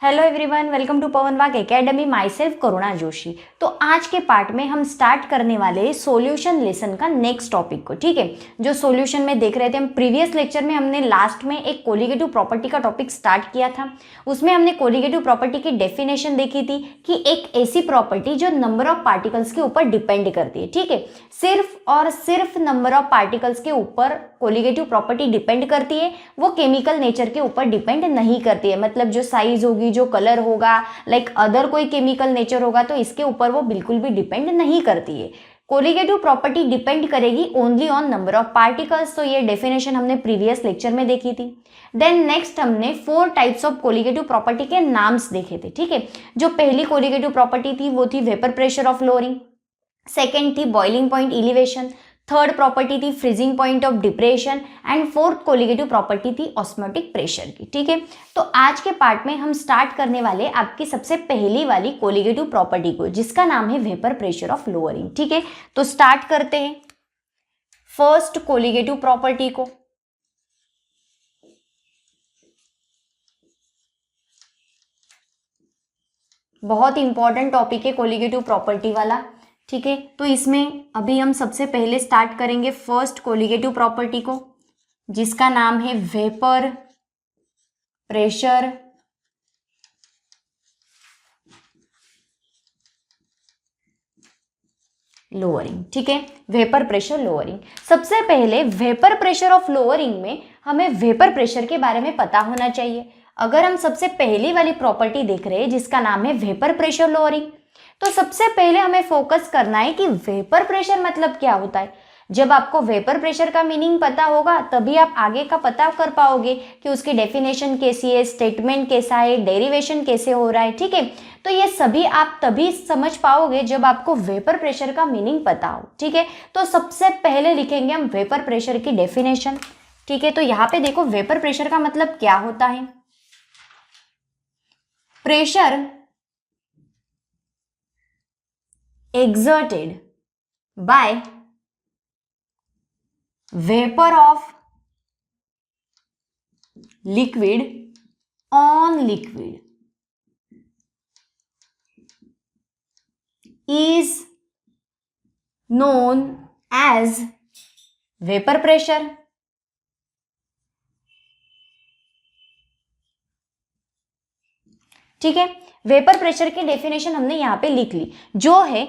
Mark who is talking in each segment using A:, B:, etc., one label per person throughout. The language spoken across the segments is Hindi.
A: हेलो एवरीवन, वेलकम टू पवन वाग एकेडमी। माई सेल्फ करुणा जोशी। तो आज के पार्ट में हम स्टार्ट करने वाले सॉल्यूशन लेसन का नेक्स्ट टॉपिक को। ठीक है, जो सॉल्यूशन में देख रहे थे हम प्रीवियस लेक्चर में, हमने लास्ट में एक कोलिगेटिव प्रॉपर्टी का टॉपिक स्टार्ट किया था। उसमें हमने कोलिगेटिव प्रॉपर्टी की डेफिनेशन देखी थी कि एक ऐसी प्रॉपर्टी जो नंबर ऑफ पार्टिकल्स के ऊपर डिपेंड करती है। ठीक है, सिर्फ और सिर्फ नंबर ऑफ पार्टिकल्स के ऊपर कोलिगेटिव प्रॉपर्टी डिपेंड करती है, वो केमिकल नेचर के ऊपर डिपेंड नहीं करती है। मतलब जो साइज होगी, जो कलर होगा, लाइक अदर कोई केमिकल नेचर होगा, तो इसके ऊपर वो बिल्कुल भी डिपेंड नहीं करती है। कोलिगेटिव प्रॉपर्टी डिपेंड करेगी only on number of particles. तो ये डेफिनेशन हमने प्रीवियस लेक्चर में देखी थी। देन नेक्स्ट हमने 4 टाइप्स ऑफ कोलिगेटिव प्रॉपर्टी के नाम्स देखे थे। ठीक है, जो पहली कोलिगेटिव प्रॉपर्टी थी वो थी vapour pressure of lowering, second थी boiling point elevation, third property थी freezing point of depression and fourth colligative property थी ऑस्मोटिक प्रेशर की। ठीक है, तो आज के पार्ट में हम स्टार्ट करने वाले आपकी सबसे पहली वाली कोलिगेटिव प्रॉपर्टी को, जिसका नाम है वेपर प्रेशर ऑफ लोअरिंग। ठीक है, तो स्टार्ट करते हैं फर्स्ट कोलिगेटिव प्रॉपर्टी को। बहुत इंपॉर्टेंट टॉपिक है कोलिगेटिव प्रॉपर्टी वाला। ठीक है, तो इसमें अभी हम सबसे पहले स्टार्ट करेंगे फर्स्ट कोलिगेटिव प्रॉपर्टी को, जिसका नाम है वेपर प्रेशर लोअरिंग। ठीक है, वेपर प्रेशर लोअरिंग। सबसे पहले वेपर प्रेशर ऑफ लोअरिंग में हमें वेपर प्रेशर के बारे में पता होना चाहिए। अगर हम सबसे पहली वाली प्रॉपर्टी देख रहे हैं जिसका नाम है वेपर प्रेशर लोअरिंग, तो सबसे पहले हमें फोकस करना है कि वेपर प्रेशर मतलब क्या होता है। जब आपको वेपर प्रेशर का मीनिंग पता होगा तभी आप आगे का पता कर पाओगे कि उसकी डेफिनेशन कैसी है, स्टेटमेंट कैसा है, डेरिवेशन कैसे हो रहा है। ठीक है, तो ये सभी आप तभी समझ पाओगे जब आपको वेपर प्रेशर का मीनिंग पता हो। ठीक है, तो सबसे पहले लिखेंगे हम वेपर प्रेशर की डेफिनेशन। ठीक है, तो यहाँ पे देखो वेपर प्रेशर का मतलब क्या होता है। Pressure exerted by vapor of liquid on liquid is known as vapor pressure। ठीक है, वेपर प्रेशर की डेफिनेशन हमने यहाँ पे लिख ली, जो है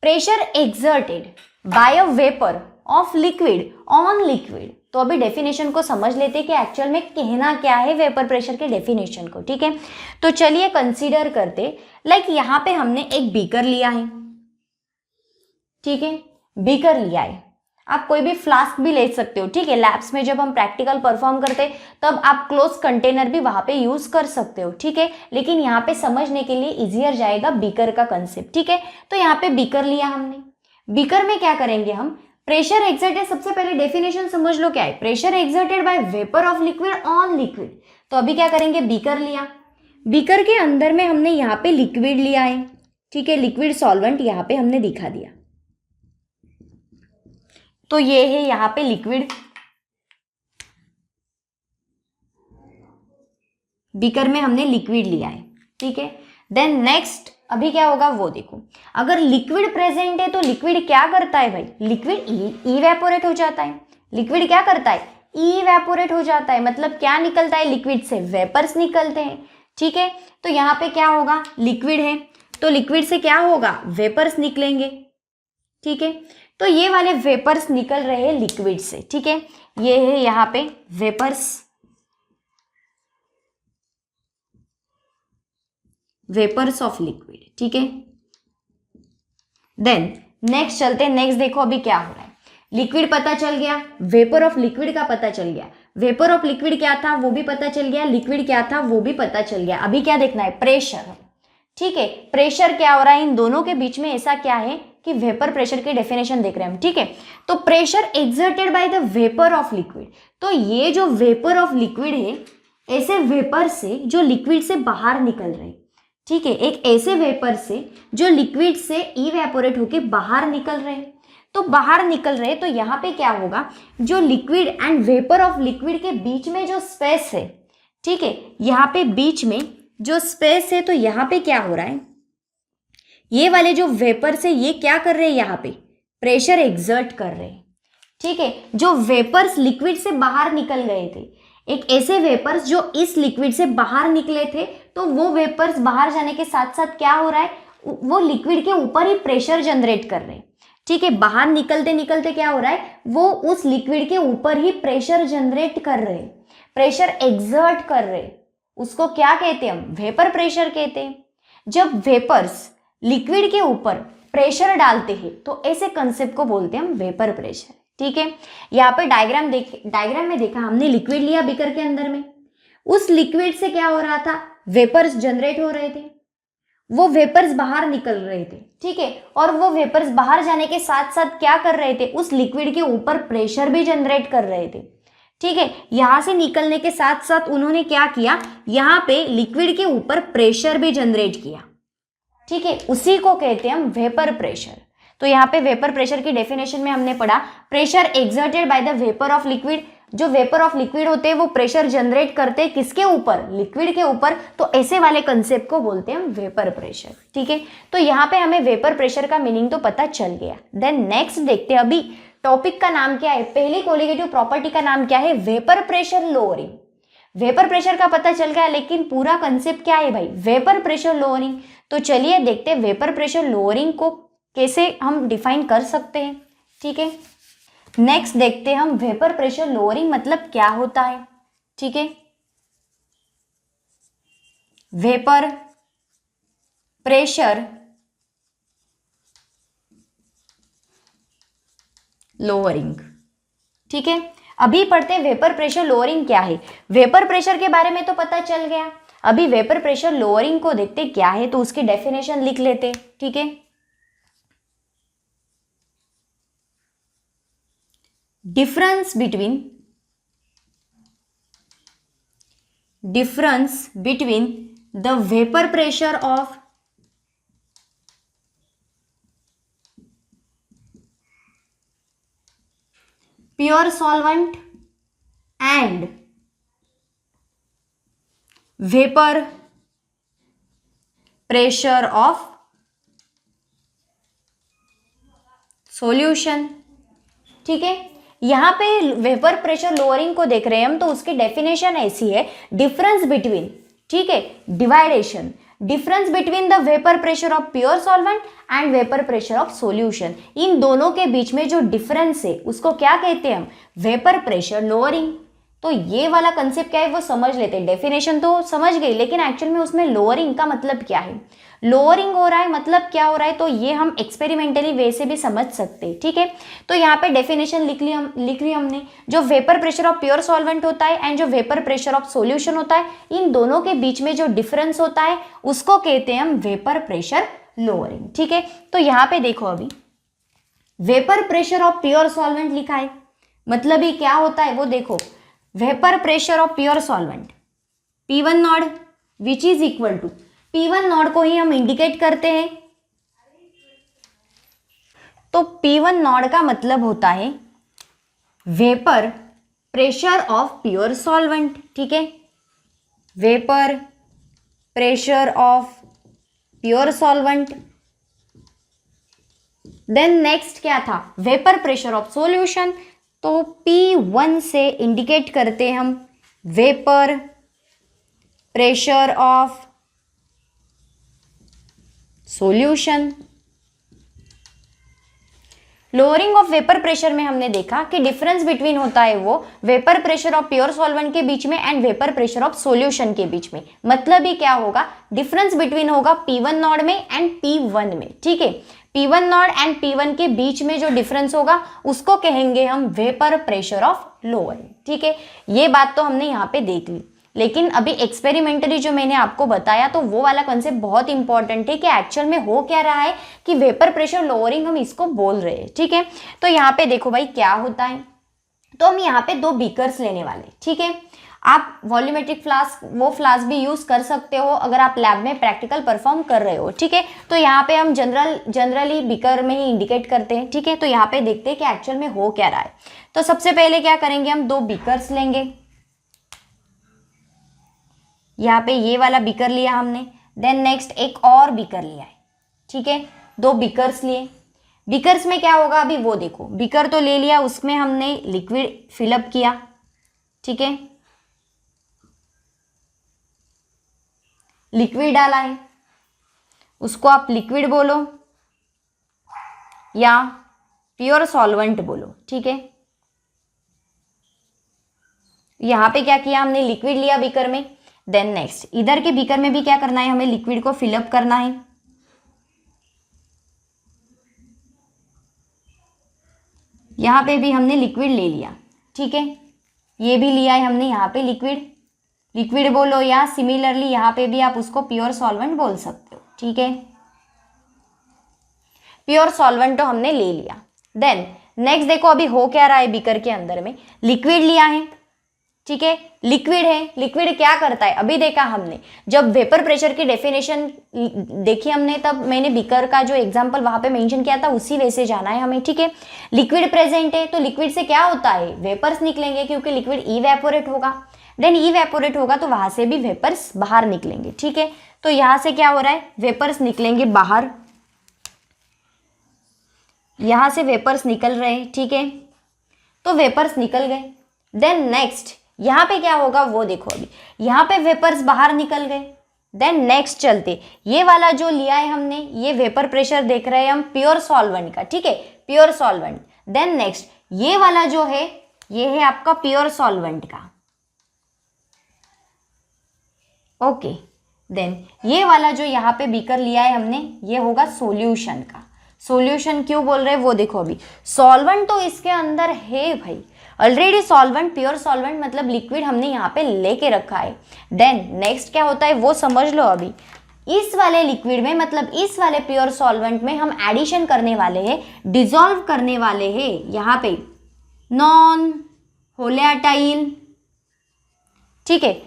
A: pressure exerted by a vapour of liquid on liquid. तो अभी डेफिनेशन को समझ लेते कि एक्चुअल में कहना क्या है वेपर प्रेशर के डेफिनेशन को। ठीक है, तो चलिए कंसीडर करते, लाइक यहाँ पे हमने एक बीकर लिया है। ठीक है, बीकर लिया है, आप कोई भी फ्लास्क भी ले सकते हो। ठीक है, लैब्स में जब हम प्रैक्टिकल परफॉर्म करते तब आप क्लोज कंटेनर भी वहां पे यूज कर सकते हो। ठीक है, लेकिन यहाँ पे समझने के लिए इजियर जाएगा बीकर का कंसेप्ट। ठीक है, तो यहाँ पे बीकर लिया हमने। बीकर में क्या करेंगे हम, प्रेशर एक्सर्टेड, सबसे पहले डेफिनेशन समझ लो क्या है। Pressure exerted by vapour of liquid on liquid. तो अभी क्या करेंगे, बीकर लिया, बीकर के अंदर में हमने यहाँ पे लिक्विड लिया है। ठीक है, लिक्विड सॉल्वेंट यहाँ पे हमने दिखा दिया। तो ये है यहाँ पे लिक्विड, बीकर में हमने लिक्विड लिया है। ठीक है, देन नेक्स्ट अभी क्या होगा वो देखो। अगर लिक्विड प्रेजेंट है तो लिक्विड क्या करता है भाई, लिक्विड इवेपोरेट हो जाता है। लिक्विड क्या करता है, इवेपोरेट हो जाता है। मतलब क्या निकलता है लिक्विड से, वेपर्स निकलते हैं। ठीक है, तो यहाँ पे क्या होगा, लिक्विड है तो लिक्विड से क्या होगा, वेपर्स निकलेंगे। ठीक है, तो ये वाले वेपर्स निकल रहे हैं लिक्विड से। ठीक है, ये है यहाँ पे वेपर्स, वेपर्स ऑफ लिक्विड। ठीक है, देन नेक्स्ट चलते हैं। नेक्स्ट देखो अभी क्या हो रहा है, लिक्विड पता चल गया, वेपर ऑफ लिक्विड का पता चल गया, वेपर ऑफ लिक्विड क्या था वो भी पता चल गया, लिक्विड क्या था वो भी पता चल गया। अभी क्या देखना है, प्रेशर। ठीक है, प्रेशर क्या हो रहा है इन दोनों के बीच में, ऐसा क्या है कि वेपर प्रेशर की डेफिनेशन देख रहे हैं हम। ठीक है, तो pressure exerted by the vapour of liquid. तो ये जो वेपर ऑफ लिक्विड है, ऐसे वेपर से जो लिक्विड से बाहर निकल रहे। ठीक है, एक ऐसे वेपर से जो लिक्विड से इवेपोरेट होके बाहर निकल रहे, तो बाहर निकल रहे, तो यहाँ पे क्या होगा, जो liquid and vapour of liquid के बीच में जो स्पेस है, ठीक है, यहाँ पे बीच में जो स्पेस है, तो यहाँ पे क्या हो रहा है, ये वाले जो वेपर्स है ये क्या कर रहे हैं, यहाँ पे प्रेशर एग्जर्ट कर रहे हैं। ठीक है, जो वेपर्स लिक्विड से बाहर निकल गए थे, एक ऐसे वेपर्स जो इस लिक्विड से बाहर निकले थे, तो वो वेपर्स बाहर जाने के साथ साथ क्या हो रहा है, वो लिक्विड के ऊपर ही प्रेशर जनरेट कर रहे हैं। ठीक है, बाहर निकलते निकलते क्या हो रहा है, वो उस लिक्विड के ऊपर ही प्रेशर जनरेट कर रहे हैं, प्रेशर एग्जर्ट कर रहे हैं। उसको क्या कहते हैं, हम वेपर प्रेशर कहते हैं। जब वेपर्स लिक्विड के ऊपर प्रेशर डालते हैं तो ऐसे कंसेप्ट को बोलते हैं हम वेपर प्रेशर। ठीक है, यहाँ पे डायग्राम में देखा हमने, लिक्विड लिया बीकर के अंदर में, उस लिक्विड से क्या हो रहा था, वेपर्स जनरेट हो रहे थे, वो वेपर्स बाहर निकल रहे थे। ठीक है, और वो वेपर्स बाहर जाने के साथ साथ क्या कर रहे थे, उस लिक्विड के ऊपर प्रेशर भी जनरेट कर रहे थे। ठीक है, यहां से निकलने के साथ साथ उन्होंने क्या किया, यहाँ पे लिक्विड के ऊपर प्रेशर भी जनरेट किया। ठीक है, उसी को कहते हैं हम वेपर प्रेशर। तो यहाँ पे वेपर प्रेशर की डेफिनेशन में हमने पढ़ा, pressure exerted by the vapour of liquid. जो वेपर ऑफ लिक्विड होते हैं वो प्रेशर जनरेट करते हैं किसके ऊपर, लिक्विड के ऊपर। तो ऐसे वाले कंसेप्ट को बोलते हैं हम वेपर प्रेशर। ठीक है, तो यहाँ पे हमें वेपर प्रेशर का मीनिंग तो पता चल गया। देन नेक्स्ट देखते हैं, अभी टॉपिक का नाम क्या है, पहली कोलिगेटिव प्रॉपर्टी का नाम क्या है, vapour pressure lowering. Vapour pressure का पता चल गया, लेकिन पूरा कंसेप्ट क्या है भाई, वेपर प्रेशर लोअरिंग। तो चलिए देखते हैं वेपर प्रेशर लोअरिंग को कैसे हम डिफाइन कर सकते हैं। ठीक है, नेक्स्ट देखते हैं हम वेपर प्रेशर लोअरिंग मतलब क्या होता है। ठीक है, वेपर प्रेशर लोअरिंग। ठीक है, अभी पढ़ते हैं वेपर प्रेशर लोअरिंग क्या है। वेपर प्रेशर के बारे में तो पता चल गया, अभी वेपर प्रेशर लोअरिंग को देखते क्या है, तो उसकी डेफिनेशन लिख लेते। ठीक है, difference between the vapor pressure of pure solvent and vapor pressure of solution। ठीक है, यहाँ पे वेपर प्रेशर लोअरिंग को देख रहे हैं हम, तो उसकी डेफिनेशन ऐसी है, डिफरेंस बिटवीन, ठीक है, division, difference between the vapour pressure of pure solvent and vapour pressure of solution. इन दोनों के बीच में जो डिफरेंस है उसको क्या कहते हैं हम, वेपर प्रेशर लोअरिंग। तो ये वाला कंसेप्ट क्या है वो समझ लेते हैं। डेफिनेशन तो समझ गई, लेकिन एक्चुअल में उसमें लोअरिंग का मतलब क्या है, लोअरिंग हो रहा है मतलब क्या हो रहा है, तो ये हम एक्सपेरिमेंटली वे से भी समझ सकते हैं। ठीक है, तो यहाँ पे डेफिनेशन लिख ली हमने, जो vapour pressure of pure solvent होता है एंड जो वेपर प्रेशर ऑफ सॉल्यूशन होता है, इन दोनों के बीच में जो डिफरेंस होता है उसको कहते हैं हम वेपर प्रेशर लोअरिंग। ठीक है, तो यहाँ पे देखो, अभी vapour pressure of pure solvent लिखा है, मतलब ये क्या होता है वो देखो, vapour pressure of pure solvent P1 nought which is equal to P1 nought को ही हम इंडिकेट करते हैं। तो P1 नॉड का मतलब होता है vapour pressure of pure solvent. ठीक है, vapour pressure of pure solvent. Then next क्या था, वेपर प्रेशर ऑफ सॉल्यूशन। तो P1 से इंडिकेट करते हैं हम vapour pressure of solution. Lowering of vapour pressure में हमने देखा कि डिफरेंस बिटवीन होता है वो vapour pressure of pure solvent के बीच में and vapour pressure of solution के बीच में। मतलब ही क्या होगा, डिफरेंस बिटवीन होगा P1 नॉड में एंड P1 में। ठीक है, P1 नॉड एंड P1 के बीच में जो डिफरेंस होगा उसको कहेंगे हम वेपर प्रेशर ऑफ लोअरिंग। ठीक है, ये बात तो हमने यहाँ पे देख ली, लेकिन अभी एक्सपेरिमेंटली जो मैंने आपको बताया तो वो वाला कंसेप्ट बहुत इंपॉर्टेंट है कि एक्चुअल में हो क्या रहा है, कि वेपर प्रेशर लोअरिंग हम इसको बोल रहे हैं। ठीक है, तो यहाँ पे देखो भाई क्या होता है, तो हम यहाँ पे 2 बीकर्स लेने वाले। ठीक है, आप वॉल्यूमेट्रिक फ्लास्क, वो फ्लास्क भी यूज कर सकते हो अगर आप लैब में प्रैक्टिकल परफॉर्म कर रहे हो। ठीक है, तो यहाँ पे हम जनरली बीकर में ही इंडिकेट करते हैं। ठीक है, तो यहाँ पे देखते हैं कि एक्चुअल में हो क्या रहा है। तो सबसे पहले क्या करेंगे, हम 2 बीकर्स लेंगे। यहाँ पे ये वाला बीकर लिया हमने, देन नेक्स्ट एक और बीकर लिया है, ठीक है, 2 बीकर्स लिए। बीकर्स में क्या होगा अभी वो देखो, बीकर तो ले लिया, उसमें हमने लिक्विड फिलअप किया, ठीक है, लिक्विड डाला है, उसको आप लिक्विड बोलो या प्योर सॉल्वेंट बोलो, ठीक है। यहां पे क्या किया हमने, लिक्विड लिया बीकर में, देन नेक्स्ट इधर के बीकर में भी क्या करना है, हमें लिक्विड को फिलअप करना है। यहां पे भी हमने लिक्विड ले लिया, ठीक है, ये भी लिया है हमने यहाँ पे लिक्विड, लिक्विड बोलो या सिमिलरली यहाँ पे भी आप उसको प्योर सॉल्वेंट बोल सकते हो, ठीक है। प्योर सॉल्वेंट तो हमने ले लिया। देन नेक्स्ट देखो अभी हो क्या रहा है, बीकर के अंदर में लिक्विड लिया है, ठीक है, लिक्विड है, लिक्विड क्या करता है अभी देखा हमने, जब वेपर प्रेशर की डेफिनेशन देखी हमने तब मैंने बीकर का जो एग्जांपल वहां पे मेंशन किया था उसी वैसे जाना है हमें, ठीक है। लिक्विड प्रेजेंट है तो लिक्विड से क्या होता है, वेपर्स निकलेंगे क्योंकि लिक्विड इवेपोरेट होगा, देन इवेपोरेट होगा तो वहां से भी वेपर्स बाहर निकलेंगे, ठीक है। तो यहां से क्या हो रहा है, वेपर्स निकलेंगे बाहर, यहां से वेपर्स निकल रहे हैं, ठीक है, तो वेपर्स निकल गए। देन नेक्स्ट यहां पे क्या होगा वो देखो, अभी यहां पे वेपर्स बाहर निकल गए। देन नेक्स्ट चलते, ये वाला जो लिया है हमने, ये वेपर प्रेशर देख रहे हैं हम प्योर सॉल्वेंट का, ठीक है, प्योर सॉल्वेंट। देन नेक्स्ट ये वाला जो है ये है आपका प्योर सॉल्वेंट का, ओके। देन ये वाला जो यहाँ पे बीकर लिया है हमने ये होगा सॉल्यूशन का। सॉल्यूशन क्यों बोल रहे हैं वो देखो, अभी सॉल्वेंट तो इसके अंदर है भाई, ऑलरेडी सॉल्वेंट, प्योर सॉल्वेंट मतलब लिक्विड हमने यहाँ पे लेके रखा है। देन नेक्स्ट क्या होता है वो समझ लो, अभी इस वाले लिक्विड में मतलब इस वाले प्योर सॉल्वेंट में हम एडिशन करने वाले हैं, डिसॉल्व करने वाले हैं यहाँ पे नॉन वोलेटाइल, ठीक है,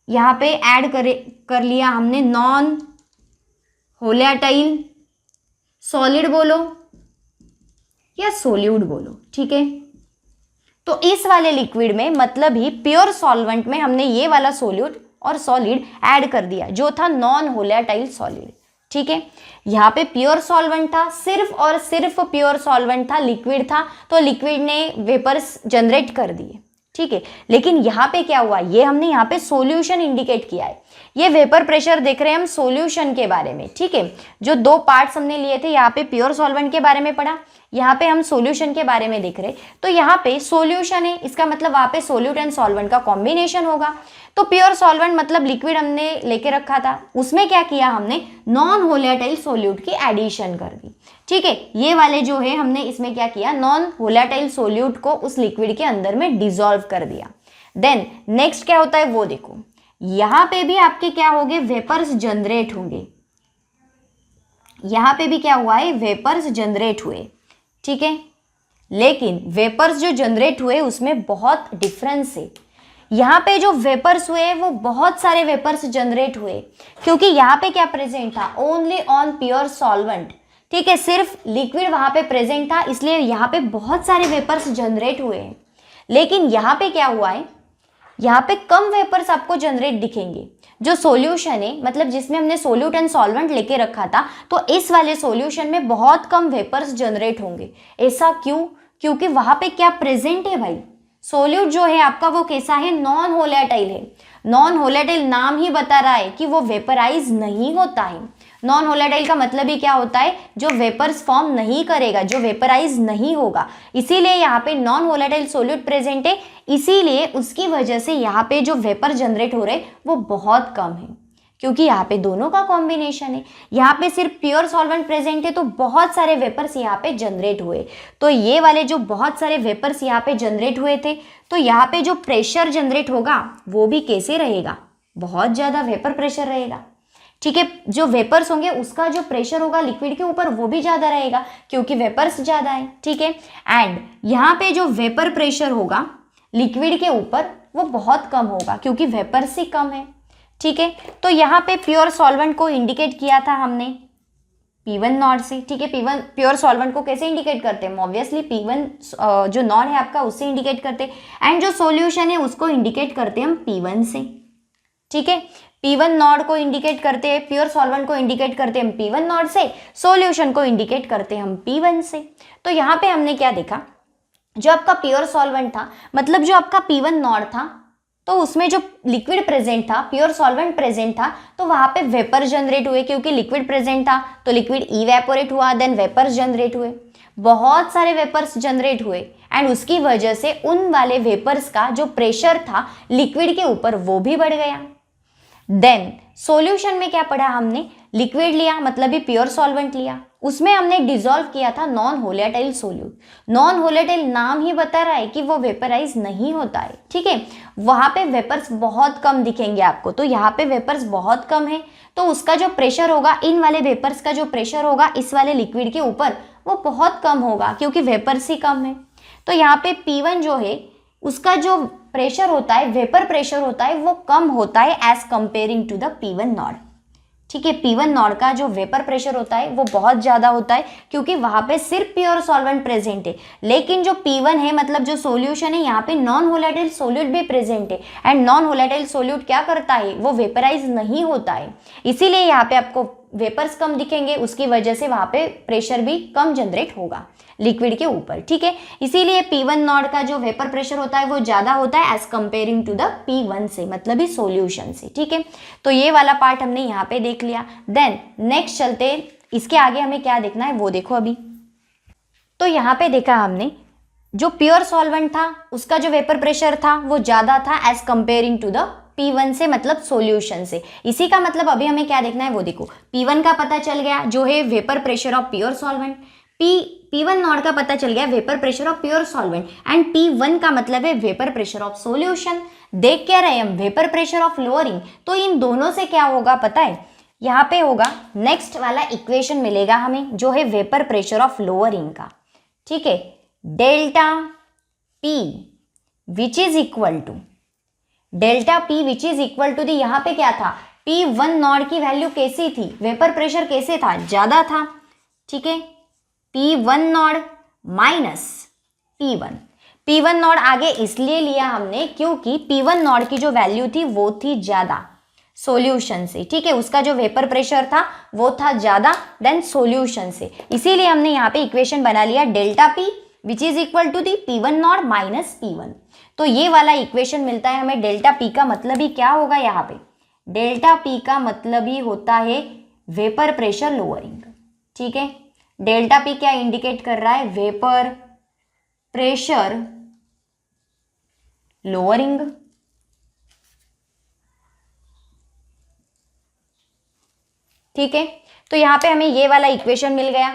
A: यहाँ पे ऐड कर लिया हमने नॉन वोलेटाइल, सॉलिड बोलो या सोल्यूट बोलो, ठीक है। तो इस वाले लिक्विड में मतलब ही प्योर सॉल्वेंट में हमने ये वाला सोल्यूट और सॉलिड ऐड कर दिया जो था नॉन वोलेटाइल सॉलिड, ठीक है। यहाँ पे प्योर सॉल्वेंट था, सिर्फ और सिर्फ प्योर सॉल्वेंट था, लिक्विड था, तो लिक्विड ने वेपर्स जनरेट कर दिए, ठीक है। लेकिन यहाँ पे क्या हुआ, ये हमने यहाँ पे सॉल्यूशन इंडिकेट किया है, ये वेपर प्रेशर देख रहे हैं हम सॉल्यूशन के बारे में, ठीक है। जो 2 पार्ट्स हमने लिए थे, यहाँ पे प्योर सॉल्वेंट के बारे में पढ़ा, यहाँ पे हम सॉल्यूशन के बारे में देख रहे, तो यहाँ पे सॉल्यूशन है, इसका मतलब वहाँ पे सोल्यूट एंड सॉल्वेंट का कॉम्बिनेशन होगा। तो प्योर सॉल्वेंट मतलब लिक्विड हमने लेके रखा था, उसमें क्या किया हमने, नॉन वोलेटाइल सोल्यूट की एडिशन कर दी, ठीक है। ये वाले जो है हमने इसमें क्या किया, नॉन वोलेटाइल सोल्यूट को उस लिक्विड के अंदर में डिसॉल्व कर दिया। देन नेक्स्ट क्या होता है वो देखो, यहाँ पे भी आपके क्या होंगे, वेपर्स जनरेट होंगे, यहाँ पे भी क्या हुआ है, वेपर्स जनरेट हुए, ठीक है। लेकिन वेपर्स जो जनरेट हुए उसमें बहुत डिफरेंस है, यहाँ पे जो वेपर्स हुए वो बहुत सारे वेपर्स जनरेट हुए, क्योंकि यहाँ पे क्या प्रेजेंट था, ओनली ऑन प्योर सॉल्वेंट, ठीक है, सिर्फ लिक्विड वहां पे प्रेजेंट था, इसलिए यहाँ पे बहुत सारे वेपर्स जनरेट हुए हैं। लेकिन यहाँ पे क्या हुआ है, यहाँ पे कम वेपर्स आपको जनरेट दिखेंगे। जो सॉल्यूशन है मतलब जिसमें हमने सोल्यूट एंड सॉल्वेंट लेके रखा था, तो इस वाले सॉल्यूशन में बहुत कम वेपर्स जनरेट होंगे। ऐसा क्यों, क्योंकि वहां पे क्या प्रेजेंट है भाई, सोल्यूट जो है आपका वो कैसा है, नॉन वोलेटाइल है। नॉन वोलेटाइल नाम ही बता रहा है कि वो वेपराइज नहीं होता है। नॉन वोलेटाइल का मतलब ही क्या होता है, जो वेपर्स फॉर्म नहीं करेगा, जो वेपराइज नहीं होगा, इसीलिए यहाँ पे नॉन वोलेटाइल सोल्यूट प्रेजेंट है, इसीलिए उसकी वजह से यहाँ पे जो वेपर जनरेट हो रहे वो बहुत कम है, क्योंकि यहाँ पे दोनों का कॉम्बिनेशन है। यहाँ पे सिर्फ प्योर सॉल्वेंट प्रेजेंट है तो बहुत सारे वेपर्स यहाँ पे जनरेट हुए। तो ये वाले जो बहुत सारे वेपर्स यहाँ पे जनरेट हुए थे, तो यहाँ पे जो प्रेशर जनरेट होगा वो भी कैसे रहेगा, बहुत ज़्यादा वेपर प्रेशर रहेगा, ठीक है। जो वेपर्स होंगे उसका जो प्रेशर होगा लिक्विड के ऊपर वो भी ज़्यादा रहेगा, क्योंकि वेपर्स ज़्यादा है, ठीक है। एंड यहाँ पे जो वेपर प्रेशर होगा लिक्विड के ऊपर वो बहुत कम होगा, क्योंकि वेपर्स ही कम है, ठीक है। तो यहाँ पे प्योर सॉल्वेंट को इंडिकेट किया था हमने P1 नॉट से, ठीक है। P1 प्योर सॉल्वेंट को कैसे इंडिकेट करते हैं, ऑब्वियसली P1 जो नॉट है आपका उससे इंडिकेट करते हैं, एंड जो सॉल्यूशन है उसको इंडिकेट करते हैं हम P1 से, ठीक है। P1 नॉड को इंडिकेट करते हैं, प्योर सॉल्वेंट को इंडिकेट करते हैं हम P1 नॉड से, सॉल्यूशन को इंडिकेट करते हैं हम P1 से। तो यहाँ पे हमने क्या देखा, जो आपका प्योर सॉल्वेंट था, मतलब जो आपका P1 नॉड था, तो उसमें जो लिक्विड प्रेजेंट था, प्योर सॉल्वेंट प्रेजेंट था, तो वहां पे वेपर जनरेट हुए, क्योंकि लिक्विड प्रेजेंट था तो लिक्विड इवेपोरेट हुआ, देन वेपर्स जनरेट हुए, बहुत सारे वेपर्स जनरेट हुए, एंड उसकी वजह से उन वाले वेपर्स का जो प्रेशर था लिक्विड के ऊपर वो भी बढ़ गया। देन सॉल्यूशन में क्या पढ़ा हमने, लिक्विड लिया मतलब भी प्योर सॉल्वेंट लिया, उसमें हमने डिसॉल्व किया था non volatile solute. Non volatile नाम ही बता रहा है कि वो वेपराइज नहीं होता है, ठीक है। वहां पे वेपर्स बहुत कम दिखेंगे आपको, तो यहाँ पे वेपर्स बहुत कम है, तो उसका जो प्रेशर होगा, इन वाले वेपर्स का जो प्रेशर होगा इस वाले लिक्विड के ऊपर वो बहुत कम होगा, क्योंकि वेपर्स ही कम है। तो यहाँ पे P1 जो है उसका जो प्रेशर होता है, वेपर प्रेशर होता है, वो कम होता है as comparing to the P1 nought, ठीक है। P1 नॉड का जो वेपर प्रेशर होता है वो बहुत ज्यादा होता है, क्योंकि वहां पे सिर्फ प्योर सॉल्वेंट प्रेजेंट है। लेकिन जो P1 है, मतलब जो सॉल्यूशन है, यहाँ पे नॉन वोलेटाइल सोल्यूट भी प्रेजेंट है, एंड नॉन वोलेटाइल सोल्यूट क्या करता है, वो वेपराइज नहीं होता है, इसीलिए यहाँ पे आपको वेपर्स कम दिखेंगे, उसकी वजह से वहां पे प्रेशर भी कम जनरेट होगा लिक्विड के ऊपर, ठीक है। इसीलिए P1 नॉड का जो वेपर प्रेशर होता है वो ज्यादा होता है as comparing to the P1 से, मतलब इस सॉल्यूशन से, ठीक है। तो ये वाला पार्ट हमने यहाँ पे देख लिया। देन नेक्स्ट चलते, इसके आगे हमें क्या देखना है वो देखो अभी। तो यहाँ पे देखा हमने जो प्योर सॉल्वेंट था उसका जो वेपर प्रेशर था वो ज्यादा था as comparing to the P1 से, मतलब सॉल्यूशन से। इसी का मतलब अभी हमें क्या देखना है वो देखो। P1 का पता चल गया जो है vapour pressure of pure solvent, P1 nought का पता चल गया vapour pressure of pure solvent, and P1 का मतलब है वेपर प्रेशर ऑफ सॉल्यूशन। देख क्या रहे हम, वेपर प्रेशर ऑफ लोअरिंग। तो इन दोनों से क्या होगा पता है, यहाँ पे होगा नेक्स्ट वाला इक्वेशन मिलेगा हमें जो है वेपर प्रेशर ऑफ लोअरिंग का, ठीक है। Delta P which is equal to the, यहाँ पे क्या था, P1 नॉड की वैल्यू कैसी थी, वेपर प्रेशर कैसे था, ज्यादा था, ठीक है। P1 nought minus P1 Nord आगे इसलिए लिया हमने क्योंकि P1 नॉड की जो वैल्यू थी वो थी ज्यादा सॉल्यूशन से, ठीक है। उसका जो वेपर प्रेशर था वो था ज्यादा देन सॉल्यूशन से, इसीलिए हमने यहाँ पे इक्वेशन बना लिया delta P which is equal to the P1 nought minus P1। तो ये वाला इक्वेशन मिलता है हमें। डेल्टा P का मतलब ही क्या होगा, यहाँ पे डेल्टा P का मतलब ही होता है वेपर प्रेशर लोअरिंग, ठीक है। डेल्टा P क्या इंडिकेट कर रहा है, वेपर प्रेशर लोअरिंग, ठीक है। तो यहाँ पे हमें ये वाला इक्वेशन मिल गया,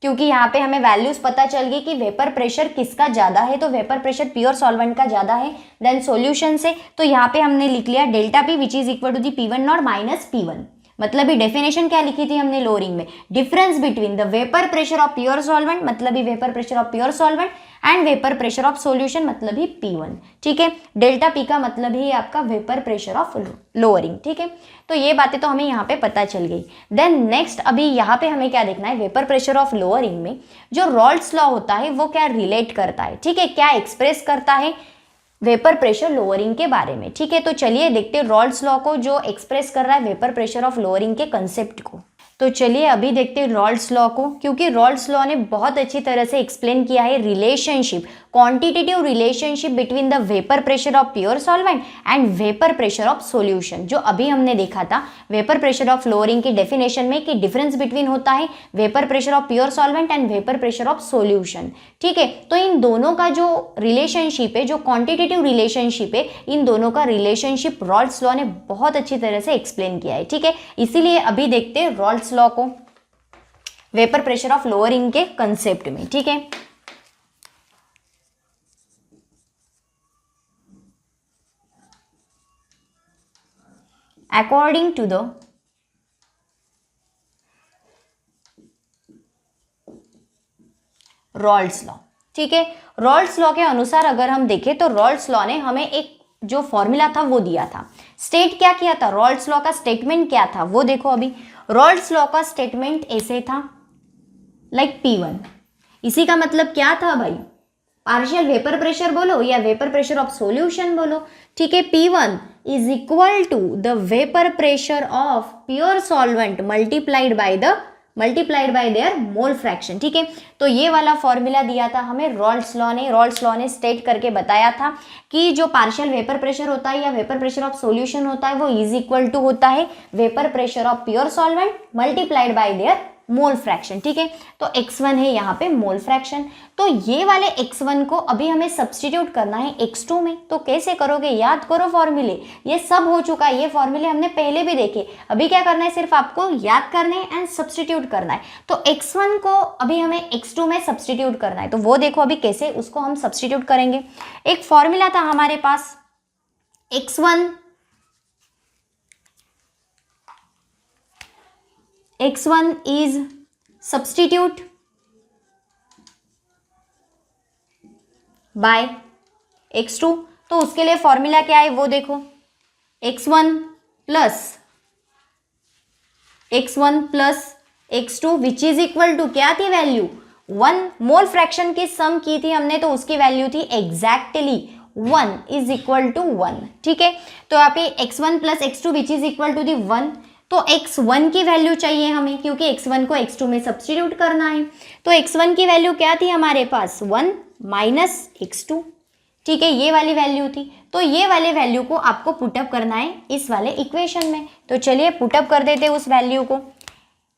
A: क्योंकि यहाँ पे हमें वैल्यूज पता चल गई कि वेपर प्रेशर किसका ज्यादा है, तो वेपर प्रेशर प्योर सॉल्वेंट का ज्यादा है देन सॉल्यूशन से। तो यहाँ पे हमने लिख लिया delta P which is equal to the P1 not minus P1। मतलब ही डेफिनेशन क्या लिखी थी हमने लोअरिंग में, difference between the vapour pressure of pure solvent, मतलब ही vapour pressure of pure solvent, and vapour pressure of solution, मतलब ही P1, ठीक है। डेल्टा P का मतलब ही आपका वेपर प्रेशर ऑफ लोअरिंग, ठीक है। तो ये बातें तो हमें यहाँ पे पता चल गई। देन नेक्स्ट अभी यहाँ पे हमें क्या देखना है, वेपर प्रेशर ऑफ लोअरिंग में जो रॉल्स लॉ होता है वो क्या रिलेट करता है, ठीक है, क्या एक्सप्रेस करता है वेपर प्रेशर लोअरिंग के बारे में, ठीक है। तो चलिए देखते हैं रॉल्स लॉ को जो एक्सप्रेस कर रहा है वेपर प्रेशर ऑफ लोअरिंग के कंसेप्ट को। तो चलिए अभी देखते हैं रॉल्स लॉ को, क्योंकि रॉल्स लॉ ने बहुत अच्छी तरह से एक्सप्लेन किया है relationship, quantitative relationship between the vapour pressure of pure solvent and vapour pressure of solution, जो अभी हमने देखा था वेपर प्रेशर ऑफ लोअरिंग की डेफिनेशन में कि डिफरेंस बिटवीन होता है vapour pressure of pure solvent and vapour pressure of solution, ठीक है। तो इन दोनों का जो रिलेशनशिप है, जो क्वांटिटेटिव रिलेशनशिप है, इन दोनों का रिलेशनशिप रॉल्स लॉ ने बहुत अच्छी तरह से एक्सप्लेन किया है, ठीक है। इसीलिए अभी देखते हैं रॉल्स लॉ को वेपर प्रेशर ऑफ लोअरिंग के कंसेप्ट में, ठीक है। According to the Raoult's law, ठीक है। रॉल्स लॉ के अनुसार अगर हम देखें तो रॉल्स लॉ ने हमें एक जो फॉर्मूला था वो दिया था, स्टेट क्या किया था, रॉल्स लॉ का स्टेटमेंट क्या था वो देखो अभी। रॉल्स लॉ का स्टेटमेंट ऐसे था, लाइक P1, इसी का मतलब क्या था भाई, पार्शियल वेपर प्रेशर बोलो या वेपर प्रेशर ऑफ सॉल्यूशन बोलो, ठीक है। P1 is equal to the vapour pressure of pure solvent multiplied by their mole fraction, ठीक है। तो ये वाला फॉर्मूला दिया था हमें रॉल्स लॉ ने स्टेट करके बताया था कि जो पार्शियल वेपर प्रेशर होता है या वेपर प्रेशर ऑफ सॉल्यूशन होता है वो इज इक्वल टू होता है vapour pressure of pure solvent multiplied by their mole fraction, ठीक है। तो x1 है यहाँ पे मोल फ्रैक्शन। तो ये वाले x1 को अभी हमें सब्सटीट्यूट करना है x2 में। तो कैसे करोगे, याद करो फॉर्मूले, ये सब हो चुका है, ये फॉर्मूले हमने पहले भी देखे। अभी क्या करना है, सिर्फ आपको याद करना है एंड सब्सटीट्यूट करना है। तो x1 को अभी हमें x2 में सब्सटीट्यूट करना है, तो वो देखो अभी कैसे उसको हम सब्सटीट्यूट करेंगे। एक फॉर्मूला था हमारे पास x1 is substitute by x2। तो उसके लिए फॉर्मूला क्या है वो देखो, x1 plus x2 which is equal to क्या थी वैल्यू 1। मोल फ्रैक्शन की सम की थी हमने, तो उसकी वैल्यू थी एग्जैक्टली 1 इज इक्वल टू 1, ठीक है। तो यहाँ पे x1 plus x2 which is equal to the 1। तो x1 की वैल्यू चाहिए हमें, क्योंकि x1 को x2 में सब्स्टिट्यूट करना है। तो x1 की वैल्यू क्या थी हमारे पास 1 माइनस x2, ठीक है, ये वाली वैल्यू थी। तो ये वाले वैल्यू को आपको पुटअप करना है इस वाले इक्वेशन में। तो चलिए पुटअप कर देते हैं उस वैल्यू को।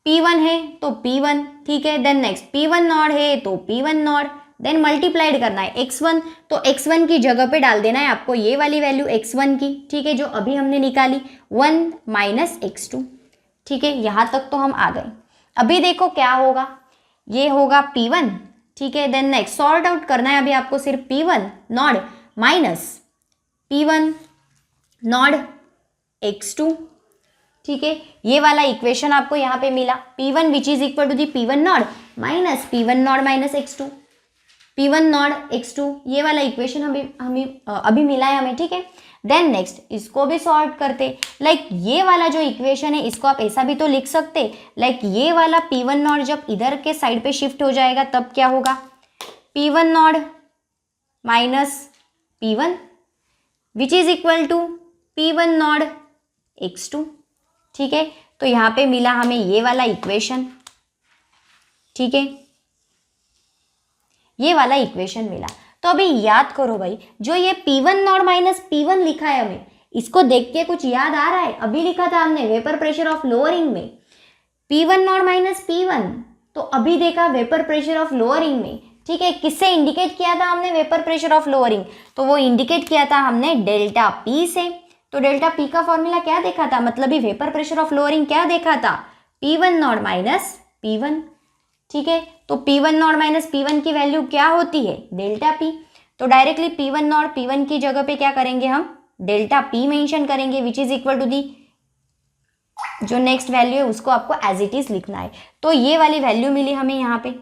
A: P1 है तो P1, ठीक है। देन नेक्स्ट P1 नॉट है तो P1 नॉट, देन मल्टीप्लाइड करना है x1। तो x1 की जगह पे डाल देना है आपको ये वाली वैल्यू x1 की, ठीक है, जो अभी हमने निकाली 1 माइनस x2, ठीक है। यहाँ तक तो हम आ गए। अभी देखो क्या होगा, ये होगा P1, ठीक है। देन नेक्स्ट सॉर्ट आउट करना है अभी आपको सिर्फ P1 not minus P1 nought x2, ठीक है। ये वाला इक्वेशन आपको यहाँ पे मिला P1 which is equal to the P1 not minus P1 not minus x2, P1 nought x2, ये वाला इक्वेशन अभी मिला है हमें, ठीक है। देन नेक्स्ट इसको भी सॉल्व करते, लाइक ये वाला जो इक्वेशन है इसको आप ऐसा भी तो लिख सकते, लाइक ये वाला P1 नॉट जब इधर के साइड पे शिफ्ट हो जाएगा तब क्या होगा, P1 not minus P1 which is equal to P1 nought x2, ठीक है। तो यहाँ पे मिला हमें ये वाला इक्वेशन, ठीक है, ये वाला इक्वेशन मिला। तो अभी याद करो भाई, जो ये P1 नॉट माइनस P1 लिखा है हमें, इसको देख के कुछ याद आ रहा है, अभी लिखा था हमने वेपर प्रेशर ऑफ लोअरिंग में P1 नॉट माइनस P1, तो अभी देखा वेपर प्रेशर ऑफ लोअरिंग में, ठीक है। किससे इंडिकेट किया था हमने वेपर प्रेशर ऑफ लोअरिंग, तो वो इंडिकेट किया था हमने डेल्टा P से। तो डेल्टा P का फॉर्मूला क्या देखा था, मतलब ये वेपर प्रेशर ऑफ लोअरिंग क्या देखा था, P1 नॉट माइनस P1, ठीक है। तो P1 नॉट माइनस P1 की वैल्यू क्या होती है, डेल्टा P। तो डायरेक्टली P1 नॉट P1 की जगह पे क्या करेंगे, हम डेल्टा P मेंशन करेंगे which is equal to the जो नेक्स्ट वैल्यू है उसको आपको एज इट इज लिखना है। तो ये वाली वैल्यू मिली हमें यहाँ पे,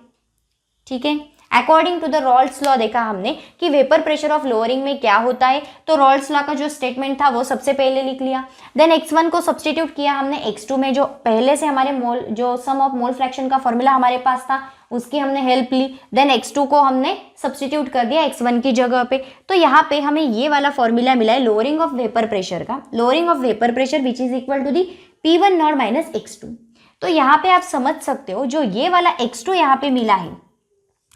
A: ठीक है। According to the Raoult's law देखा हमने कि वेपर प्रेशर ऑफ लोअरिंग में क्या होता है, तो रॉल्स लॉ का जो स्टेटमेंट था वो सबसे पहले लिख लिया। देन x1 को सब्स्टिट्यूट किया हमने x2 में, जो पहले से हमारे मोल जो सम ऑफ मोल फ्रैक्शन का फॉर्मूला हमारे पास था उसकी हमने हेल्प ली। देन x2 को हमने सब्स्टिट्यूट कर दिया x1 की जगह पे। तो यहाँ पे हमें ये वाला फॉर्मूला मिला है लोअरिंग ऑफ वेपर प्रेशर का, lowering of vapour pressure which is equal to the P1 not minus x2। तो यहाँ पे आप समझ सकते हो जो ये वाला x2 यहाँ पे मिला है,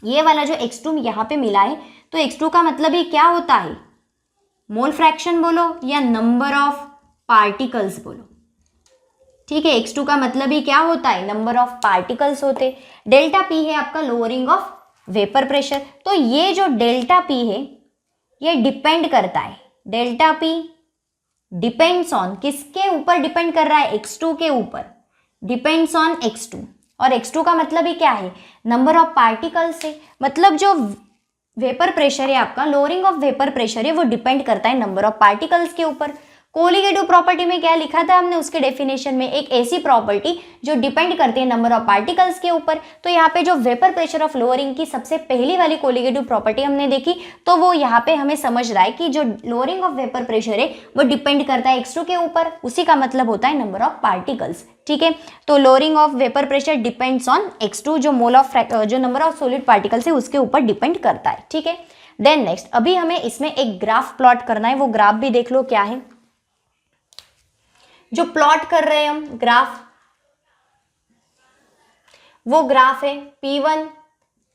A: ये वाला जो x2 यहाँ पे मिला है, तो x2 का मतलब ही क्या होता है, मोल फ्रैक्शन बोलो या नंबर ऑफ पार्टिकल्स बोलो, ठीक है। x2 का मतलब ही क्या होता है, नंबर ऑफ पार्टिकल्स होते। डेल्टा P है आपका लोअरिंग ऑफ वेपर प्रेशर। तो ये जो डेल्टा P है ये डिपेंड करता है, डेल्टा P डिपेंड्स ऑन, किसके ऊपर डिपेंड कर रहा है, x2 के ऊपर, डिपेंड्स ऑन x2। और x2 का मतलब ही क्या है, नंबर ऑफ पार्टिकल्स है। मतलब जो वेपर प्रेशर है आपका, लोअरिंग ऑफ वेपर प्रेशर है, वो डिपेंड करता है नंबर ऑफ पार्टिकल्स के ऊपर। कोलिगेटिव प्रॉपर्टी में क्या लिखा था हमने उसके डेफिनेशन में, एक ऐसी प्रॉपर्टी जो डिपेंड करती है नंबर ऑफ पार्टिकल्स के ऊपर। तो यहाँ पे जो वेपर प्रेशर ऑफ लोअरिंग की सबसे पहली वाली कोलिगेटिव प्रॉपर्टी हमने देखी, तो वो यहाँ पे हमें समझ रहा है कि जो लोअरिंग ऑफ वेपर प्रेशर है वो डिपेंड करता है x2 के ऊपर, उसी का मतलब होता है नंबर ऑफ पार्टिकल्स, ठीक है। तो lowering of vapour pressure depends on x2, जो मोल ऑफ जो नंबर ऑफ सॉलिड पार्टिकल्स है उसके ऊपर डिपेंड करता है, ठीक है। देन नेक्स्ट अभी हमें इसमें एक ग्राफ प्लॉट करना है, वो ग्राफ भी देख लो क्या है जो प्लॉट कर रहे हैं हम ग्राफ, वो ग्राफ है P1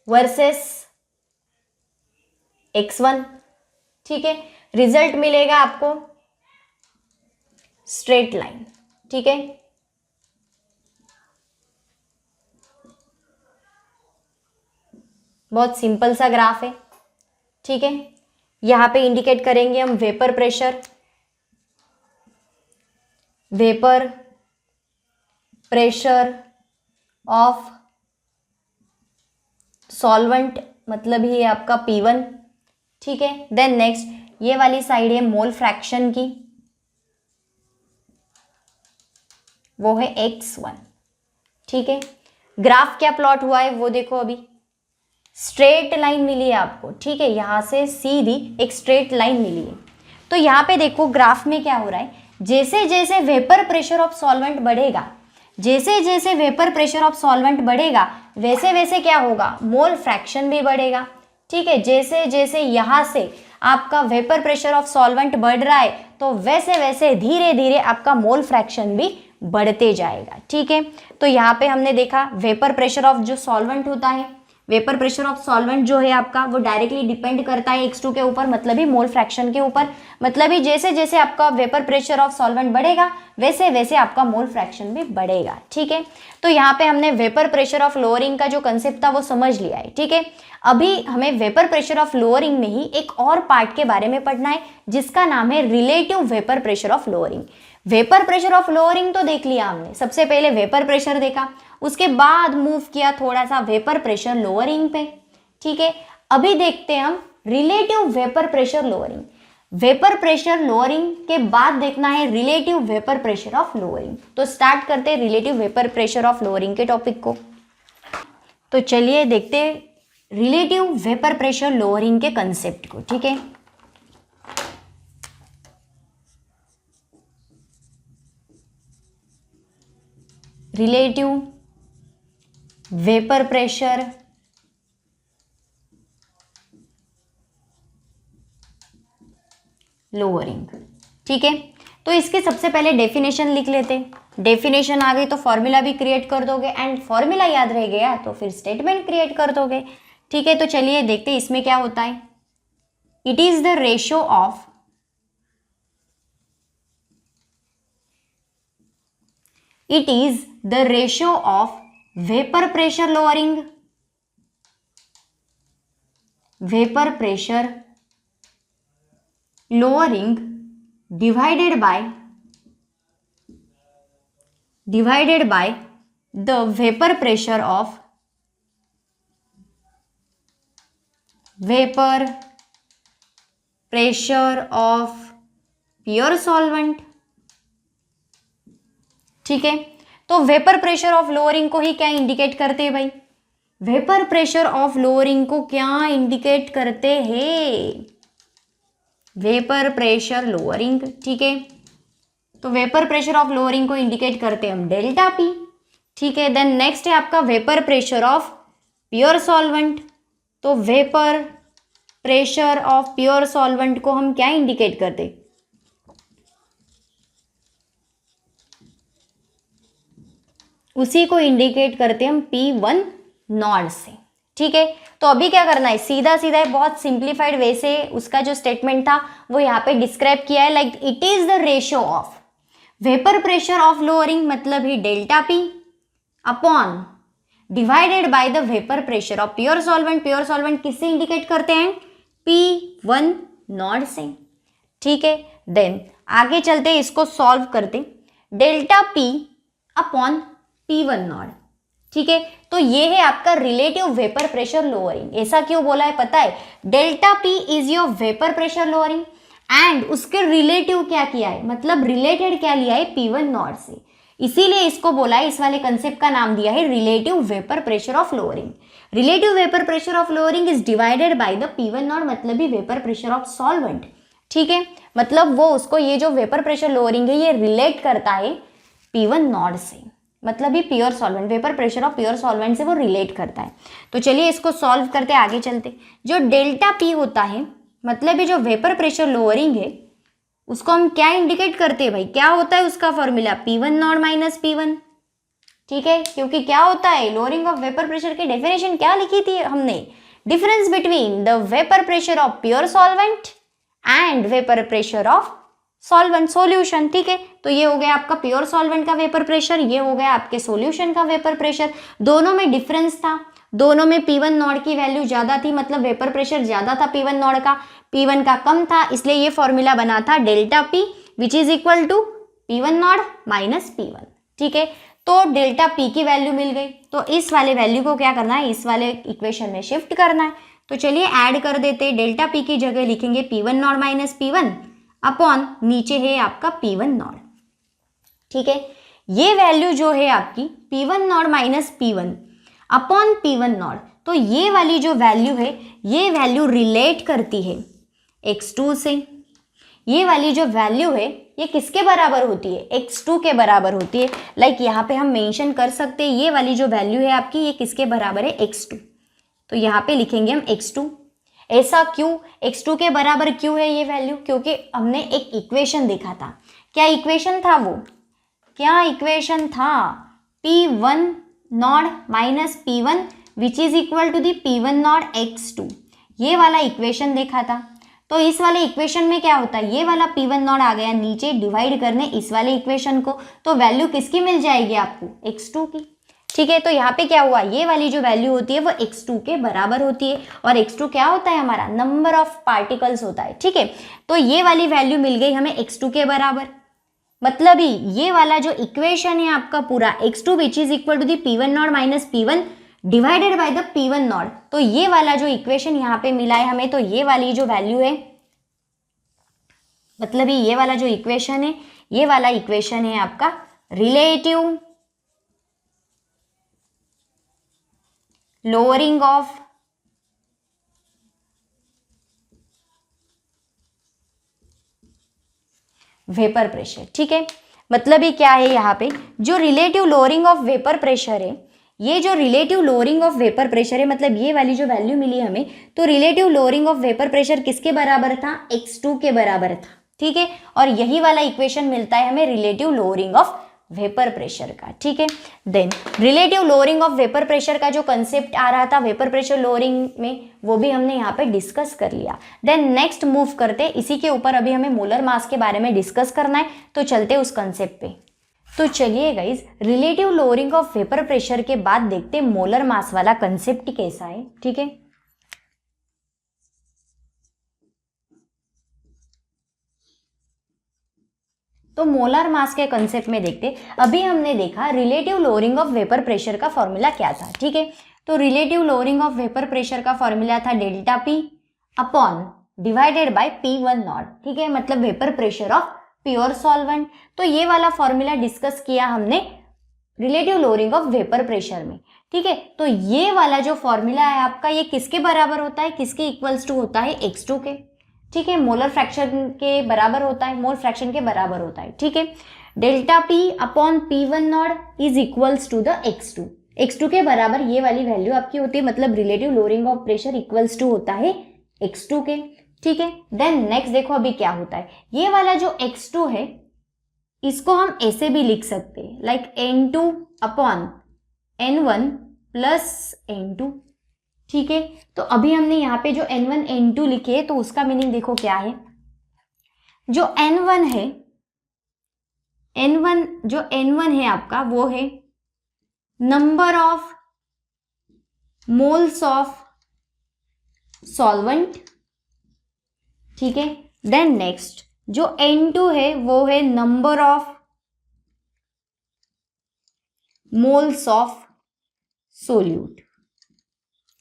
A: वर्सेस X1, ठीक है। रिजल्ट मिलेगा आपको स्ट्रेट लाइन, ठीक है। बहुत सिंपल सा ग्राफ है, ठीक है। यहां पे इंडिकेट करेंगे हम vapour pressure, vapour pressure of solvent, मतलब ये आपका P1, ठीक है। देन नेक्स्ट ये वाली साइड है मोल फ्रैक्शन की, वो है X1, ठीक है। ग्राफ क्या प्लॉट हुआ है वो देखो, अभी स्ट्रेट लाइन मिली है आपको, ठीक है। यहां से सीधी एक स्ट्रेट लाइन मिली है। तो यहाँ पे देखो ग्राफ में क्या हो रहा है, जैसे जैसे वेपर प्रेशर ऑफ सॉल्वेंट बढ़ेगा, जैसे जैसे वेपर प्रेशर ऑफ सॉल्वेंट बढ़ेगा वैसे वैसे क्या होगा, मोल फ्रैक्शन भी बढ़ेगा, ठीक है। जैसे जैसे यहाँ से आपका वेपर प्रेशर ऑफ सॉल्वेंट बढ़ रहा है तो वैसे वैसे धीरे धीरे आपका मोल फ्रैक्शन भी बढ़ते जाएगा, ठीक है। तो यहाँ पे हमने देखा वेपर प्रेशर ऑफ जो सॉल्वेंट होता है, वेपर प्रेशर ऑफ सॉल्वेंट जो है आपका वो डायरेक्टली डिपेंड करता है X2 के ऊपर, मतलब ही मोल फ्रैक्शन के ऊपर, मतलब ही जैसे जैसे आपका वेपर प्रेशर ऑफ सॉल्वेंट बढ़ेगा वैसे वैसे आपका मोल फ्रैक्शन भी बढ़ेगा, ठीक है। तो यहाँ पे हमने वेपर प्रेशर ऑफ लोअरिंग का जो कंसेप्ट था वो समझ लिया है, ठीक है। अभी हमें वेपर प्रेशर ऑफ लोअरिंग में ही एक और पार्ट के बारे में पढ़ना है जिसका नाम है relative vapour pressure of lowering. Vapour pressure of lowering तो देख लिया हमने, सबसे पहले वेपर प्रेशर देखा, उसके बाद मूव किया थोड़ा सा वेपर प्रेशर लोअरिंग पे, ठीक है। अभी देखते हैं हम relative vapour pressure lowering. Vapour pressure lowering के बाद देखना है relative vapour pressure of lowering. तो स्टार्ट करते हैं relative vapour pressure of lowering के टॉपिक को। तो चलिए देखते हैं रिलेटिव वेपर प्रेशर लोअरिंग के कंसेप्ट को, ठीक है। रिलेटिव वेपर प्रेशर लोअरिंग, ठीक है। तो इसके सबसे पहले डेफिनेशन लिख लेते हैं। डेफिनेशन आ गई तो फॉर्मूला भी क्रिएट कर दोगे, एंड फॉर्मूला याद रह गया तो फिर स्टेटमेंट क्रिएट कर दोगे, ठीक है। तो चलिए देखते हैं इसमें क्या होता है। It is the ratio of it is the ratio of vapor pressure lowering, vapor pressure lowering divided by the vapor pressure of pure solvent, ठीक है। तो वेपर प्रेशर ऑफ लोअरिंग को ही क्या इंडिकेट करते हैं भाई, वेपर प्रेशर ऑफ लोअरिंग को क्या इंडिकेट करते हैं, वेपर प्रेशर लोअरिंग, ठीक है। तो वेपर प्रेशर ऑफ लोअरिंग को इंडिकेट करते हैं हम डेल्टा पी, ठीक है। देन नेक्स्ट है आपका vapour pressure of pure solvent. तो vapour pressure of pure solvent को हम क्या इंडिकेट करते हैं, उसी को इंडिकेट करते हैं हम P1 नॉट से, ठीक है। तो अभी क्या करना है, सीधा सीधा बहुत सिंप्लीफाइड वे से उसका जो स्टेटमेंट था वो यहाँ पे डिस्क्राइब किया है, like it is the ratio of vapour pressure of lowering, मतलब ही delta P upon divided by the vapour pressure of pure solvent. Pure solvent किससे इंडिकेट करते हैं, P1 नॉट से, ठीक है। देन आगे चलते इसको सॉल्व करते, delta P upon P1 not, ठीक है। तो ये है आपका रिलेटिव वेपर प्रेशर लोअरिंग। ऐसा क्यों बोला है पता है, delta P is your vapour pressure lowering and उसके रिलेटिव क्या किया है, मतलब रिलेटेड क्या लिया है P1 नॉट से, इसीलिए इसको बोला है, इस वाले कंसेप्ट का नाम दिया है relative vapour pressure of lowering. Relative vapour pressure of lowering is divided by the P1 not, मतलब ही वेपर प्रेशर ऑफ सॉल्वेंट, ठीक है। मतलब वो उसको ये जो वेपर प्रेशर लोअरिंग है ये रिलेट करता है P1 नॉट से, मतलब ये pure solvent, vapour pressure of pure solvent से वो रिलेट करता है। तो चलिए इसको सॉल्व करते आगे चलते। जो डेल्टा पी होता है, मतलब ये जो वेपर प्रेशर लोअरिंग है, उसको हम क्या इंडिकेट करते हैं भाई, क्या होता है उसका formula, P1 not minus P1, ठीक है। क्योंकि क्या होता है, लोअरिंग ऑफ वेपर प्रेशर की डेफिनेशन क्या लिखी थी हमने, difference between the vapour pressure of pure solvent and vapour pressure of solvent solution, ठीक है। तो ये हो गया आपका प्योर सॉल्वेंट का वेपर प्रेशर, ये हो गया आपके सॉल्यूशन का वेपर प्रेशर। दोनों में डिफरेंस था, दोनों में P1 नॉट की वैल्यू ज्यादा थी, मतलब वेपर प्रेशर ज्यादा था P1 नॉट का, P1 का कम था, इसलिए ये फॉर्मूला बना था delta P which is equal to P1 not minus P1, ठीक है। तो डेल्टा P की वैल्यू मिल गई, तो इस वाले वैल्यू को क्या करना है, इस वाले इक्वेशन में शिफ्ट करना है। तो चलिए ऐड कर देते, डेल्टा P की जगह लिखेंगे P1 not minus P1 upon नीचे है आपका P1 नॉट, ठीक है। ये वैल्यू जो है आपकी P1 not minus P1 upon P1 nought, तो ये वाली जो वैल्यू है, ये वैल्यू रिलेट करती है x2 से। ये वाली जो वैल्यू है ये किसके बराबर होती है, x2 के बराबर होती है। लाइक यहाँ पे हम मेंशन कर सकते हैं, ये वाली जो वैल्यू है आपकी, ये किसके बराबर है, x2। तो यहाँ पे लिखेंगे हम x2। ऐसा क्यों, x2 के बराबर क्यों है ये वैल्यू, क्योंकि हमने एक इक्वेशन देखा था। क्या इक्वेशन था वो, क्या इक्वेशन था, P1 not minus P1 which is equal to the P1 nought x2, ये वाला इक्वेशन देखा था। तो इस वाले इक्वेशन में क्या होता है, ये वाला P1 नॉट आ गया नीचे डिवाइड करने इस वाले इक्वेशन को, तो वैल्यू किसकी मिल जाएगी आपको, x2 की, ठीक है। तो यहाँ पे क्या हुआ, ये वाली जो वैल्यू होती है वो x2 के बराबर होती है, और x2 क्या होता है हमारा, नंबर ऑफ पार्टिकल्स होता है, ठीक है। तो ये वाली वैल्यू मिल गई हमें x2 के बराबर, मतलब ही ये वाला जो इक्वेशन है आपका पूरा x2 which is equal to the P1 not minus P1 divided by the P1 nought, तो ये वाला जो इक्वेशन यहाँ पे मिला है हमें, तो ये वाली जो वैल्यू है, मतलब ये वाला जो इक्वेशन है, ये वाला इक्वेशन है आपका relative lowering of vapour pressure, ठीक है। मतलब ये क्या है, यहाँ पे जो relative lowering of vapour pressure है, ये जो relative lowering of vapour pressure है, मतलब ये वाली जो वैल्यू मिली हमें, तो relative lowering of vapour pressure किसके बराबर था, x2 के बराबर था, ठीक है। और यही वाला इक्वेशन मिलता है हमें relative lowering of vapour pressure का, ठीक है। Then relative lowering of vapour pressure का जो कंसेप्ट आ रहा था वेपर प्रेशर लोअरिंग में, वो भी हमने यहाँ पे डिस्कस कर लिया। देन नेक्स्ट मूव करते, इसी के ऊपर अभी हमें मोलर मास के बारे में डिस्कस करना है, तो चलते उस कंसेप्ट पे। तो चलिए guys, relative lowering of vapour pressure के बाद देखते मोलर मास वाला कंसेप्ट कैसा है, ठीक है। तो मोलर मास के कंसेप्ट में देखते, अभी हमने देखा relative lowering of vapour pressure का फॉर्मूला क्या था, ठीक है। तो relative lowering of vapour pressure का फॉर्मूला था delta P upon divided bye P1 not, ठीक है, मतलब vapour pressure of pure solvent. तो ये वाला फॉर्मूला डिस्कस किया हमने relative lowering of vapour pressure में, ठीक है। तो ये वाला जो फॉर्मूला है आपका, ये किसके बराबर होता है, किसके इक्वल्स टू होता है, x2 के, ठीक है। मोलर फ्रैक्शन के बराबर होता है, मोल फ्रैक्शन के बराबर होता है, ठीक है। Delta P upon P1 nought is equals to the x2, x2 के बराबर ये वाली वैल्यू आपकी होती है, मतलब relative lowering of pressure equals to होता है x2 के, ठीक है। देन नेक्स्ट देखो अभी क्या होता है, ये वाला जो x2 है इसको हम ऐसे भी लिख सकते हैं, like n2 upon n1 plus n2, ठीक है। तो अभी हमने यहाँ पे जो n1 n2 लिखे तो उसका मीनिंग देखो क्या है, जो n1 है, n1 है आपका, वो है number of moles of solvent, ठीक है। देन नेक्स्ट जो n2 है वो है number of moles of solute,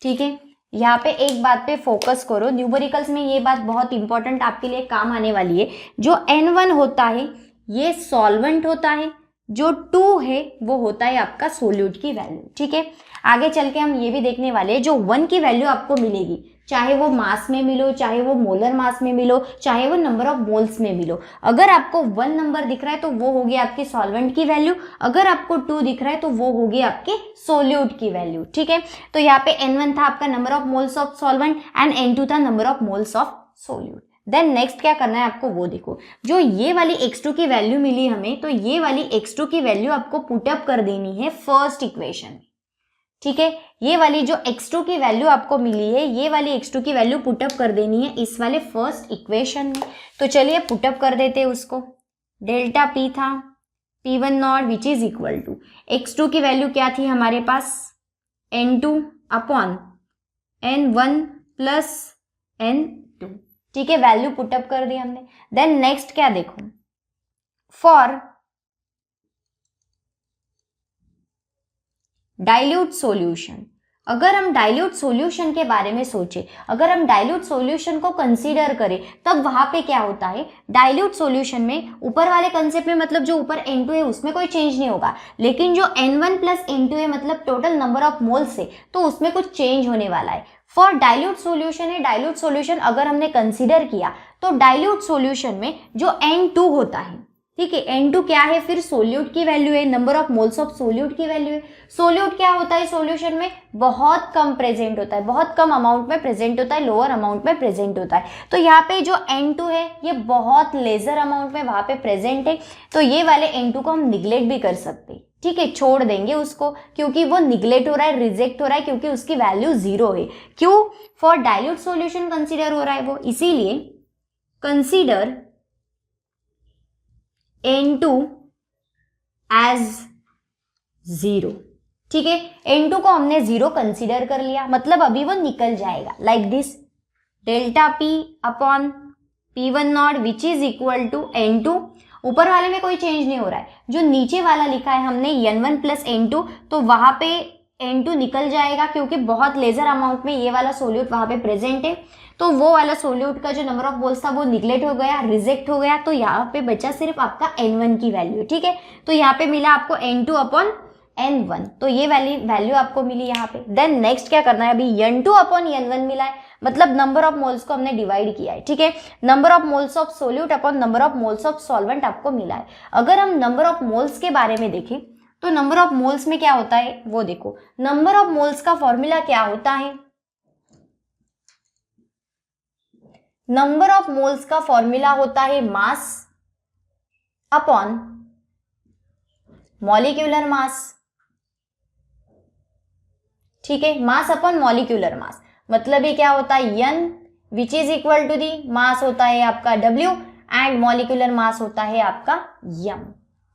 A: ठीक है। यहाँ पे एक बात पे फोकस करो, न्यूमेरिकल्स में ये बात बहुत इंपॉर्टेंट आपके लिए काम आने वाली है। जो n1 होता है ये सॉल्वेंट होता है, जो 2 है वो होता है आपका सोल्यूट की वैल्यू, ठीक है। आगे चल के हम ये भी देखने वाले हैं, जो 1 की वैल्यू आपको मिलेगी, चाहे वो मास में मिलो, चाहे वो मोलर मास में मिलो, चाहे वो नंबर ऑफ मोल्स में मिलो। अगर आपको 1 नंबर दिख रहा है तो वो होगी आपकी सॉल्वेंट की वैल्यू, अगर आपको 2 दिख रहा है तो वो होगी आपके सोल्यूट की वैल्यू, ठीक है। तो यहाँ पे N1 था आपका number of moles of solvent and N2 था number of moles of solute. Then next क्या करना है आपको वो देखो, जो ये वाली x2 की वैल्यू मिली हमें, तो ये वाली x2 की वैल्यू आपको पुटअप कर देनी है फर्स्ट इक्वेशन में, ठीक है। ये वाली जो x2 की वैल्यू आपको मिली है, ये वाली x2 की वैल्यू पुटअप कर देनी है इस वाले फर्स्ट इक्वेशन में। तो चलिए पुटअप कर देते हैं उसको। डेल्टा p था p1 not which is equal to x2 की वैल्यू क्या थी हमारे पास, n2 upon n1 plus n2, ठीक है। वैल्यू पुटअप कर दी हमने। देन नेक्स्ट क्या देखो, फॉर डाइल्यूट सॉल्यूशन, अगर हम डाइल्यूट सॉल्यूशन के बारे में सोचे, अगर हम डाइल्यूट सॉल्यूशन को कंसीडर करें, तब वहां पे क्या होता है, डाइल्यूट सॉल्यूशन में ऊपर वाले कंसेप्ट में मतलब जो ऊपर N2 है उसमें कोई चेंज नहीं होगा, लेकिन जो N1 प्लस N2 है मतलब टोटल नंबर ऑफ मोल्स है, तो उसमें कुछ चेंज होने वाला है। फॉर डाइल्यूट सॉल्यूशन है, डाइल्यूट सॉल्यूशन अगर हमने कंसीडर किया तो डाइल्यूट सॉल्यूशन में जो N2 होता है, ठीक है, N2 क्या है, फिर सोल्यूट की वैल्यू है, number of moles of solute की वैल्यू है। सोल्यूट क्या होता है सॉल्यूशन में, बहुत कम प्रेजेंट होता है, बहुत कम अमाउंट में प्रेजेंट होता है, लोअर अमाउंट में प्रेजेंट होता है। तो यहाँ पे जो N2 है ये बहुत लेजर अमाउंट में वहां पे प्रेजेंट है, तो ये वाले N2 को हम निग्लेक्ट भी कर सकते हैं, ठीक है, छोड़ देंगे उसको, क्योंकि वो निग्लेक्ट हो रहा है, रिजेक्ट हो रहा है, क्योंकि उसकी वैल्यू 0 है। क्यों, फॉर डाइल्यूट सॉल्यूशन कंसीडर हो रहा है वो, इसीलिए कंसीडर N2 एज 0, ठीक है। N2 को हमने 0 कंसीडर कर लिया, मतलब अभी वो निकल जाएगा like this, delta p upon p1 not which is equal to N2। ऊपर वाले में कोई चेंज नहीं हो रहा है, जो नीचे वाला लिखा है हमने N1 प्लस N2, तो वहां पे N2 निकल जाएगा, क्योंकि बहुत लेजर अमाउंट में ये वाला सोल्यूट वहां पे प्रेजेंट है, तो वो वाला सोल्यूट का जो नंबर ऑफ मोल्स था वो निग्लेक्ट हो गया, रिजेक्ट हो गया, तो यहाँ पे बचा सिर्फ आपका N1 की वैल्यू, ठीक है। तो यहाँ पे मिला आपको N2 अपॉन N1, तो ये वाली वैल्यू आपको मिली यहाँ पे। देन नेक्स्ट क्या करना है, अभी N2 अपॉन N1 मिला है, मतलब नंबर ऑफ मोल्स को हमने डिवाइड किया है, ठीक है। Number of moles of solute upon number of moles of solvent आपको मिला है। अगर हम नंबर ऑफ मोल्स के बारे में देखें तो नंबर ऑफ मोल्स में क्या होता है वो देखो, नंबर ऑफ मोल्स का फॉर्मूला क्या होता है, नंबर ऑफ मोल्स का फॉर्मूला होता है मास अपॉन मॉलिक्यूलर मास, ठीक है, मास अपॉन मॉलिक्यूलर मास, मतलब ये क्या होता है n which is equal to the mass होता है आपका W एंड मॉलिक्यूलर मास होता है आपका m,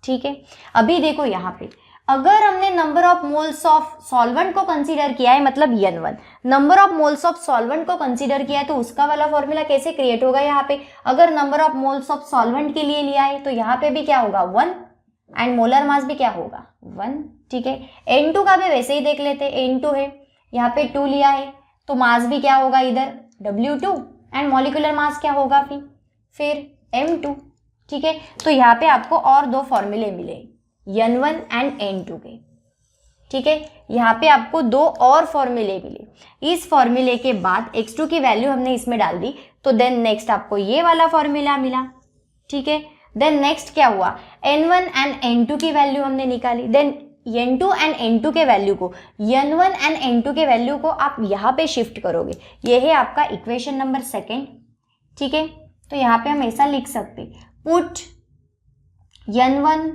A: ठीक है। अभी देखो यहाँ पे अगर हमने number of moles of solvent को कंसीडर किया है, मतलब N1, number of moles of solvent को कंसीडर किया है, तो उसका वाला फॉर्मूला कैसे क्रिएट होगा, यहाँ पे अगर number of moles of solvent के लिए लिया है तो यहाँ पे भी क्या होगा 1 एंड मोलर मास भी क्या होगा 1, ठीक है। N2 का भी वैसे ही देख लेते, N2 है यहाँ पे 2 लिया है, तो मास भी क्या होगा इधर W2 एंड मॉलिक्यूलर मास क्या होगा फिर M2, ठीक है। तो यहाँ पे आपको और 2 फॉर्मूले मिले N1 एंड N2 के, ठीक है। यहाँ पे आपको 2 और फॉर्मूले मिले, इस फॉर्मूले के बाद x2 की वैल्यू हमने इसमें डाल दी, तो देन नेक्स्ट आपको ये वाला फॉर्मूला मिला, ठीक है। देन नेक्स्ट क्या हुआ, N1 एंड N2 की वैल्यू हमने निकाली, देन N2 एंड N2 के वैल्यू को, N1 एंड N2 के वैल्यू को आप यहाँ पे शिफ्ट करोगे, ये है आपका इक्वेशन नंबर 2, ठीक है। तो यहाँ पे हम ऐसा लिख सकते, put N1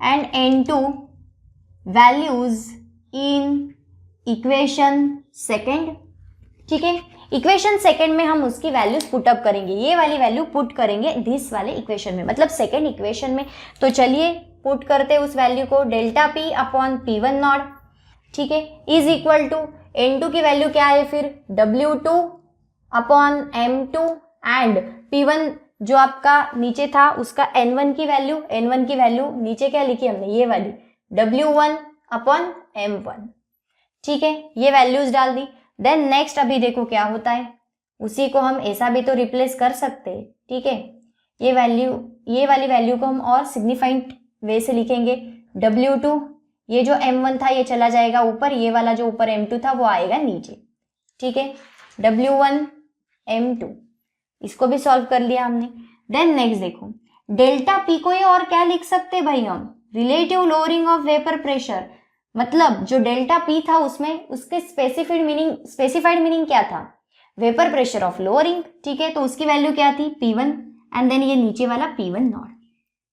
A: and N2 values in equation 2, ठीक है। इक्वेशन 2 में हम उसकी वैल्यूज पुट अप करेंगे, ये वाली वैल्यू पुट करेंगे दिस वाले इक्वेशन में, मतलब सेकेंड इक्वेशन में। तो चलिए पुट करते उस वैल्यू को, delta p upon p1 not, ठीक है, इज इक्वल टू N2 की वैल्यू क्या है फिर W2 upon M2 and P1 जो आपका नीचे था उसका N1 की वैल्यू नीचे क्या लिखी हमने, ये वाली W1 अपॉन M1, ठीक है, ये वैल्यूज डाल दी। देन नेक्स्ट अभी देखो क्या होता है, उसी को हम ऐसा भी तो रिप्लेस कर सकते हैं, ठीक है। ये वाली वैल्यू को हम और सिग्निफाइंट वे से लिखेंगे, W2, ये जो M1 था ये चला जाएगा ऊपर, ये वाला जो ऊपर M2 था वो आएगा नीचे, ठीक है। W1 M2, इसको भी सॉल्व कर लिया हमने। देन नेक्स्ट देखो, डेल्टा पी को ये और क्या लिख सकते भाई हम, relative lowering of vapour pressure, मतलब जो डेल्टा पी था उसमें उसके स्पेसिफाइड मीनिंग क्या था, वेपर प्रेशर ऑफ लोअरिंग, ठीक है। तो उसकी वैल्यू क्या थी P1, एंड देन ये नीचे वाला P1 नॉट,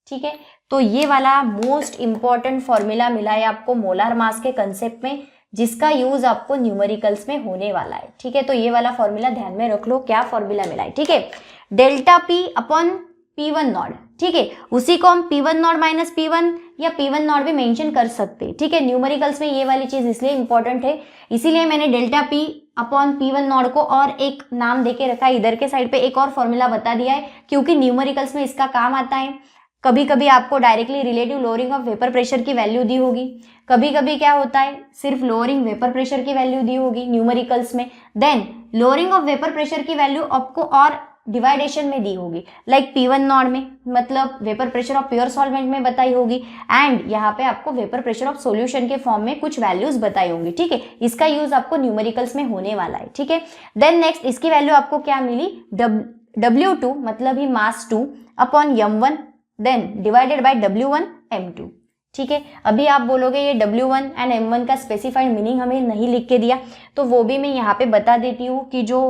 A: ठीक है। तो ये वाला मोस्ट इंपॉर्टेंट फॉर्मूला मिला है आपको मोलार मास के कंसेप्ट में, जिसका यूज आपको न्यूमेरिकल्स में होने वाला है, ठीक है। तो ये वाला फॉर्मूला ध्यान में रख लो, क्या फॉर्मूला मिला है, ठीक है, delta P upon P1 not, ठीक है। उसी को हम P1 नॉट माइनस P1 या P1 नॉट भी मेंशन कर सकते हैं, ठीक है। न्यूमेरिकल्स में ये वाली चीज इसलिए इंपॉर्टेंट है, इसीलिए मैंने delta P upon P1 not को और एक नाम देके रखा है, इधर के साइड पे एक और फॉर्मूला बता दिया है, क्योंकि न्यूमेरिकल्स में इसका काम आता है। कभी कभी आपको directly relative lowering of vapour pressure की वैल्यू दी होगी, कभी कभी क्या होता है सिर्फ लोअरिंग वेपर प्रेशर की वैल्यू दी होगी न्यूमेरिकल्स में, then lowering of vapour pressure की वैल्यू आपको और डिवाइडेशन में दी होगी, लाइक P1 नॉट में मतलब vapour pressure of pure solvent में बताई होगी, एंड यहाँ पे आपको वेपर प्रेशर ऑफ सॉल्यूशन के फॉर्म में कुछ वैल्यूज बताई होंगी, ठीक है। इसका यूज आपको न्यूमेरिकल्स में होने वाला है, ठीक है। देन नेक्स्ट इसकी वैल्यू आपको क्या मिली, W2 मतलब ही mass 2 upon M1 then divided by W1 M2, ठीक है। अभी आप बोलोगे ये W1 एंड M1 का स्पेसिफाइड मीनिंग हमें नहीं लिख के दिया, तो वो भी मैं यहाँ पे बता देती हूँ कि जो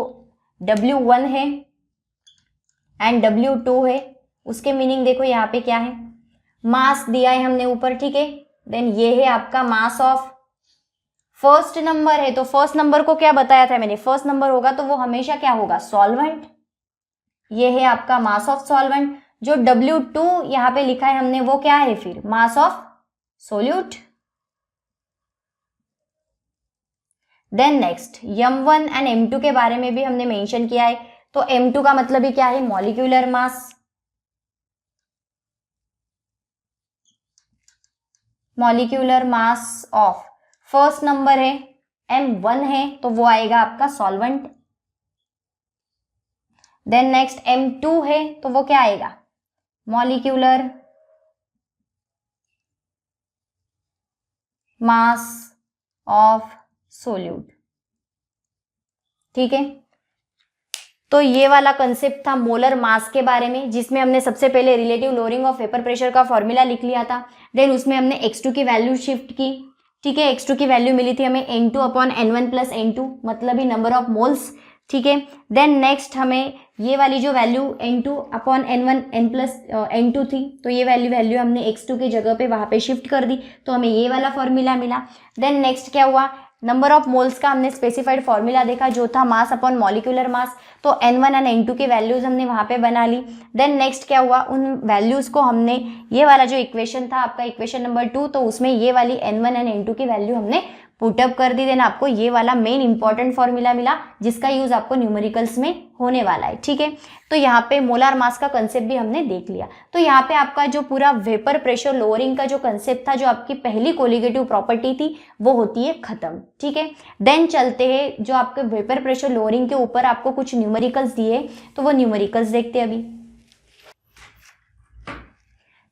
A: W1 है एंड W2 है उसके मीनिंग देखो यहाँ पे क्या है, मास दिया है हमने ऊपर, ठीक है। देन ये है आपका मास ऑफ फर्स्ट नंबर है, तो फर्स्ट नंबर को क्या बताया था मैंने, फर्स्ट नंबर होगा तो वो हमेशा क्या होगा, सॉल्वेंट। ये है आपका मास ऑफ सॉल्वेंट, जो W2 यहाँ पे लिखा है हमने वो क्या है फिर, mass of solute. Then next M1 and M2 के बारे में भी हमने मेंशन किया है, तो M2 का मतलब ही क्या है, molecular mass, molecular mass of first number है M1 है तो वो आएगा आपका सॉल्वेंट। देन नेक्स्ट M2 है तो वो क्या आएगा, मॉलिक्यूलर मास ऑफ सोल्यूट, ठीक है। तो ये वाला कंसेप्ट था मोलर मास के बारे में, जिसमें हमने सबसे पहले relative lowering of vapour pressure का फॉर्मूला लिख लिया था, देन उसमें हमने x2 की वैल्यू शिफ्ट की, ठीक है। x2 की वैल्यू मिली थी हमें N2 upon N1 plus N2 मतलब ही नंबर ऑफ मोल्स, ठीक है। देन नेक्स्ट हमें ये वाली जो value N2 upon N1 N plus N2 थी, तो ये वैल्यू हमने x2 की जगह पे वहां पे शिफ्ट कर दी, तो हमें ये वाला फॉर्मूला मिला। देन नेक्स्ट क्या हुआ, नंबर ऑफ मोल्स का हमने स्पेसिफाइड फॉर्मूला देखा जो था मास अपॉन मॉलिक्यूलर मास, तो N1 एंड N2 की वैल्यूज हमने वहां पे बना ली। देन नेक्स्ट क्या हुआ, उन वैल्यूज को हमने ये वाला जो इक्वेशन था आपका इक्वेशन नंबर 2, तो उसमें ये वाली N1 एंड N2 की वैल्यू हमने पुटअप कर दी, देन आपको ये वाला मेन इंपॉर्टेंट फॉर्मूला मिला जिसका यूज आपको न्यूमेरिकल्स में होने वाला है, ठीक है। तो यहाँ पे मोलार मास का कंसेप्ट भी हमने देख लिया। तो यहाँ पे आपका जो पूरा वेपर प्रेशर लोअरिंग का जो कंसेप्ट था, जो आपकी पहली कोलिगेटिव प्रॉपर्टी थी, वो होती है खत्म, ठीक है। देन चलते हैं जो आपके वेपर प्रेशर लोअरिंग के ऊपर आपको कुछ न्यूमेरिकल्स दिए, तो वो न्यूमेरिकल्स देखते हैं अभी।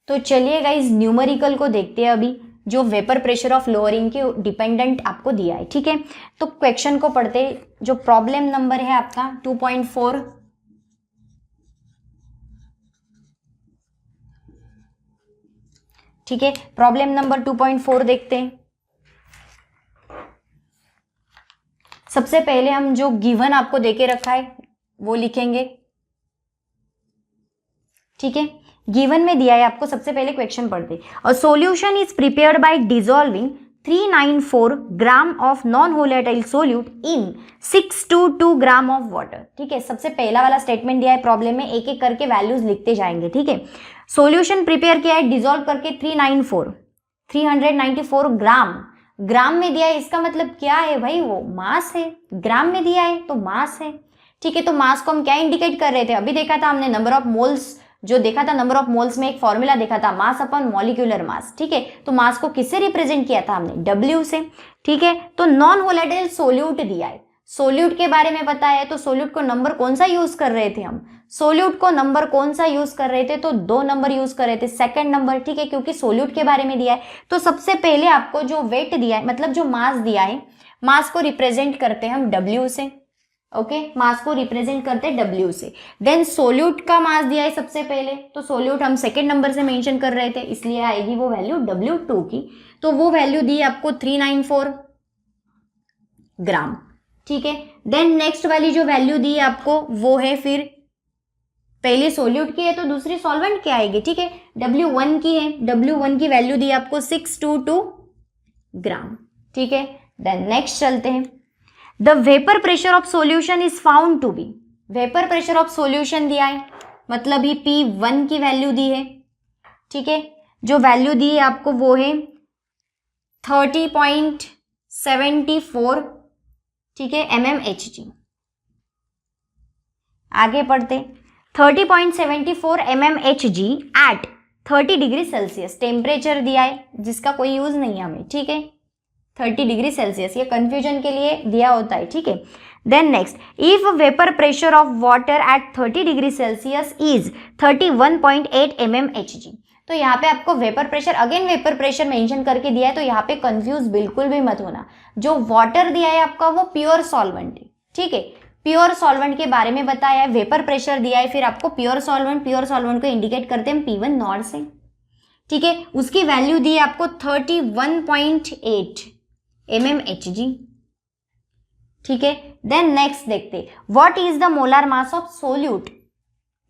A: तो चलिए गाइज न्यूमेरिकल को देखते हैं अभी, जो वेपर प्रेशर ऑफ लोअरिंग के डिपेंडेंट आपको दिया है, ठीक है। तो क्वेश्चन को पढ़ते, जो प्रॉब्लम नंबर है आपका 2.4, ठीक है। प्रॉब्लम नंबर 2.4 देखते हैं। सबसे पहले हम जो गिवन आपको देके रखा है वो लिखेंगे, ठीक है। गिवन में दिया है आपको, सबसे पहले क्वेश्चन पढ़ते। A solution is prepared by dissolving 394 gram of non volatile solute in 622 gram of water, ठीक है। सबसे पहला वाला स्टेटमेंट दिया है प्रॉब्लम में, एक एक करके वैल्यूज लिखते जाएंगे, ठीक है। सॉल्यूशन प्रिपेयर किया है डिसॉल्व करके 394 ग्राम में दिया है, इसका मतलब क्या है भाई, वो मास है, ग्राम में दिया है तो मास है, ठीक है। तो मास को हम क्या इंडिकेट कर रहे थे, अभी देखा था हमने नंबर ऑफ मोल्स, जो देखा था नंबर ऑफ मोल्स में एक फॉर्मूला देखा था, मास अपॉन मॉलिक्यूलर मास, ठीक है। तो मास को किससे रिप्रेजेंट किया था हमने, W से, ठीक है। तो नॉन वोलेटाइल सोल्यूट दिया है, सोल्यूट के बारे में बताया है, तो सोल्यूट को नंबर कौन सा यूज कर रहे थे हम, सोल्यूट को नंबर कौन सा यूज कर रहे थे, तो 2 नंबर यूज कर रहे थे, सेकंड नंबर, ठीक है, क्योंकि सोल्यूट के बारे में दिया है। तो सबसे पहले आपको जो वेट दिया है, मतलब जो मास दिया है, मास को रिप्रेजेंट करते हैं हम W से, ओके, मास को रिप्रेजेंट करते हैं W से। देन सोल्यूट का मास दिया है सबसे पहले, तो सोल्यूट हम सेकेंड नंबर से मेंशन कर रहे थे, इसलिए आएगी वो वैल्यू W2 की। तो वो वैल्यू दी आपको 394 ग्राम, ठीक है। देन नेक्स्ट वाली जो वैल्यू दी है आपको वो है, फिर पहले सोल्यूट की है तो दूसरी सॉल्वेंट की आएगी, ठीक है। W1 की है, W1 की वैल्यू दी आपको 622 ग्राम, ठीक है। देन नेक्स्ट चलते हैं। The vapour pressure of solution is found to be, vapour pressure of solution दिया है, मतलब ही P1 की वैल्यू दी है, ठीक है। जो वैल्यू दी है आपको वो है 30.74, ठीक है, mmHg। आगे पढ़ते, 30.74 mmHg at 30 degree Celsius, temperature दिया है जिसका कोई यूज नहीं है हमें, ठीक है, 30 डिग्री सेल्सियस, ये कंफ्यूजन के लिए दिया होता है, ठीक है। Then next, if vapour pressure of water at 30 degree Celsius is 31.8 mmHg, तो यहाँ पे आपको vapour pressure, again vapour pressure mention करके दिया है, तो यहाँ पे कंफ्यूज बिल्कुल भी मत होना। जो वाटर दिया है आपका वो प्योर सॉल्वेंट है, ठीक है, प्योर सॉल्वेंट के बारे में बताया है, वेपर प्रेशर दिया है, फिर आपको प्योर सॉल्वेंट को इंडिकेट करते हैं P1 नॉट से, ठीक है। उसकी वैल्यू दी है आपको 31.8 mmHg, ठीक है। देन नेक्स्ट देखते, what is the molar mass of solute,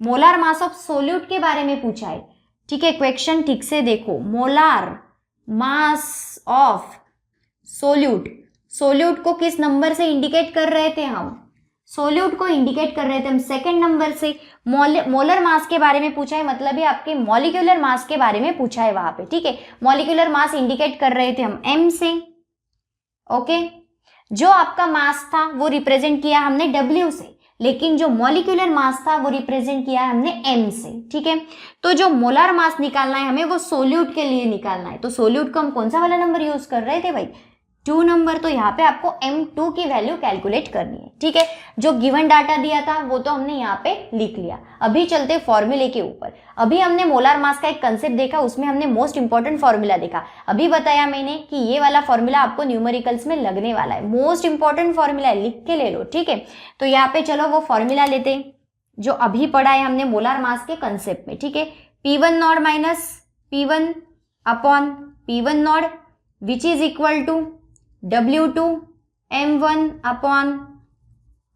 A: molar mass of solute के बारे में पूछा है, ठीक है। क्वेश्चन ठीक से देखो, molar mass of solute, solute को किस नंबर से इंडिकेट कर रहे थे हम, सोल्यूट को इंडिकेट कर रहे थे हम सेकंड नंबर से। मोलर मास के बारे में पूछा है, मतलब ये आपके मॉलिक्यूलर मास के बारे में पूछा है वहां पे, ठीक है। मॉलिक्यूलर मास इंडिकेट कर रहे थे हम M से, ओके। जो आपका मास था वो रिप्रेजेंट किया हमने W से, लेकिन जो मॉलिक्यूलर मास था वो रिप्रेजेंट किया हमने M से, ठीक है। तो जो मोलार मास निकालना है हमें वो सोल्यूट के लिए निकालना है, तो सोल्यूट को हम कौन सा वाला नंबर यूज कर रहे थे भाई, 2 नंबर, तो यहाँ पे आपको M2 की वैल्यू कैलकुलेट करनी है, ठीक है। जो गिवन डाटा दिया था वो तो हमने यहाँ पे लिख लिया। अभी चलते फॉर्मूले के ऊपर। अभी हमने मोलार मास का एक कंसेप्ट देखा, उसमें हमने मोस्ट इंपॉर्टेंट फॉर्मूला देखा। अभी बताया मैंने कि ये वाला फॉर्मूला आपको न्यूमेरिकल्स में लगने वाला है, मोस्ट इंपॉर्टेंट फॉर्मूला है, लिख के ले लो, ठीक है। तो यहाँ पे चलो वो फॉर्मूला लेते हैं जो अभी पढ़ा है हमने मोलार मास के कंसेप्ट में, ठीक है। P1 not minus P1 upon P1 not which is equal to W2 M1 upon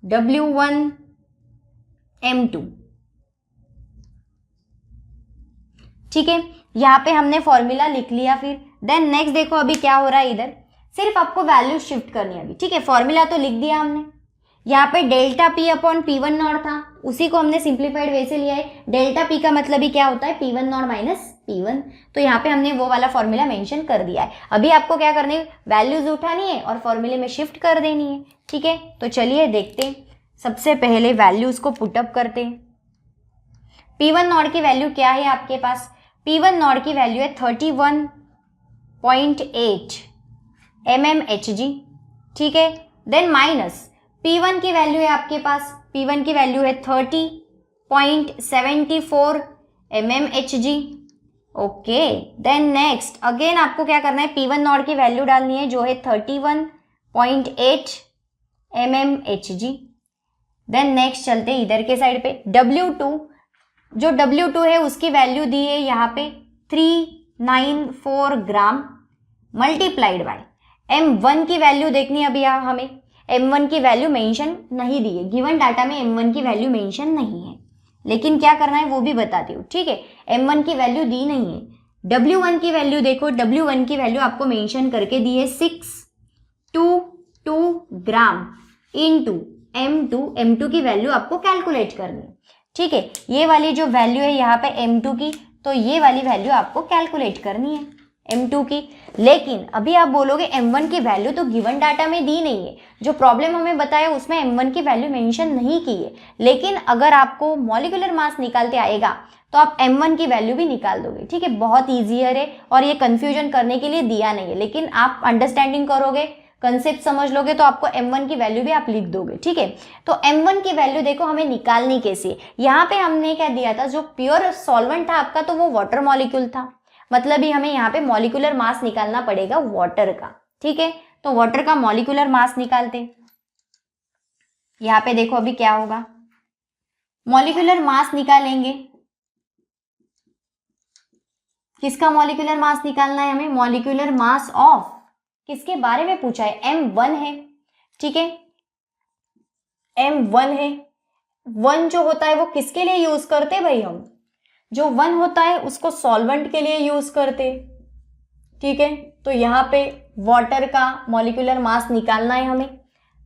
A: W1 M2, ठीक है। यहाँ पे हमने फॉर्मूला लिख लिया। फिर देन नेक्स्ट देखो अभी क्या हो रहा है, इधर सिर्फ आपको वैल्यू शिफ्ट करनी है अभी, ठीक है। फॉर्मूला तो लिख दिया हमने, यहाँ पे delta P upon P1 not था, उसी को हमने सिंप्लीफाइड वे से लिया है। डेल्टा P का मतलब ही क्या होता है, P1 नॉट माइनस P1, तो यहाँ पे हमने वो वाला फॉर्मूला मेंशन कर दिया है। अभी आपको क्या करनी है, वैल्यूज उठानी है और फॉर्मूले में शिफ्ट कर देनी है, ठीक है। तो चलिए देखते हैं, सबसे पहले वैल्यूज को पुटअप करते हैं। P1 नॉट की वैल्यू क्या है आपके पास, P1 नॉट की वैल्यू है 31.8 mmHg, ठीक है। देन माइनस P1 की वैल्यू है आपके पास, P1 की वैल्यू है 30.74 mmHg, okay. Then next again आपको क्या करना है, P1 नॉट की वैल्यू डालनी है जो है 31.8 mmHg। देन नेक्स्ट चलते हैं इधर के साइड पे, W2, जो W2 है उसकी वैल्यू दी है यहाँ पे 394 ग्राम मल्टीप्लाइड बाय M1 की वैल्यू देखनी है। अभी यहाँ हमें M1 की वैल्यू मेंशन नहीं दी है, गिवन डाटा में M1 की वैल्यू मेंशन नहीं है, लेकिन क्या करना है वो भी बताती हूँ, ठीक है। M1 की वैल्यू दी नहीं है। W1 की वैल्यू देखो, W1 की वैल्यू आपको मेंशन करके दी है 622 ग्राम इनटू M2, M2 की वैल्यू आपको कैलकुलेट करनी है, ठीक है। ये वाली जो वैल्यू है यहाँ पे M2 की, तो ये वाली वैल्यू आपको कैलकुलेट करनी है M2 की। लेकिन अभी आप बोलोगे M1 की वैल्यू तो गिवन डाटा में दी नहीं है, जो प्रॉब्लम हमें बताया उसमें M1 की वैल्यू मेंशन नहीं की है, लेकिन अगर आपको मॉलिक्यूलर मास निकालते आएगा तो आप M1 की वैल्यू भी निकाल दोगे, ठीक है। बहुत ईजियर है और ये कंफ्यूजन करने के लिए दिया नहीं है, लेकिन आप अंडरस्टैंडिंग करोगे, कंसेप्ट समझ लोगे तो आपको M1 की वैल्यू भी आप लिख दोगे, ठीक है। तो M1 की वैल्यू देखो हमें निकालनी कैसे है। यहाँ पे हमने क्या दिया था, जो प्योर सॉल्वेंट था आपका तो वो वाटर मॉलिक्यूल था, मतलब ही हमें यहाँ पे मॉलिक्यूलर मास निकालना पड़ेगा वाटर का, ठीक है। तो वाटर का मॉलिक्यूलर मास निकालते, यहाँ पे देखो अभी क्या होगा, मॉलिक्यूलर मास निकालेंगे। किसका मॉलिक्यूलर मास निकालना है हमें? मॉलिक्यूलर मास ऑफ, किसके बारे में पूछा है? M1 है, ठीक है, M1 है। 1 जो होता है वो किसके लिए यूज करते भाई? हम जो 1 होता है उसको सॉल्वेंट के लिए यूज करते, ठीक है। तो यहाँ पे वाटर का मॉलिक्यूलर मास निकालना है हमें,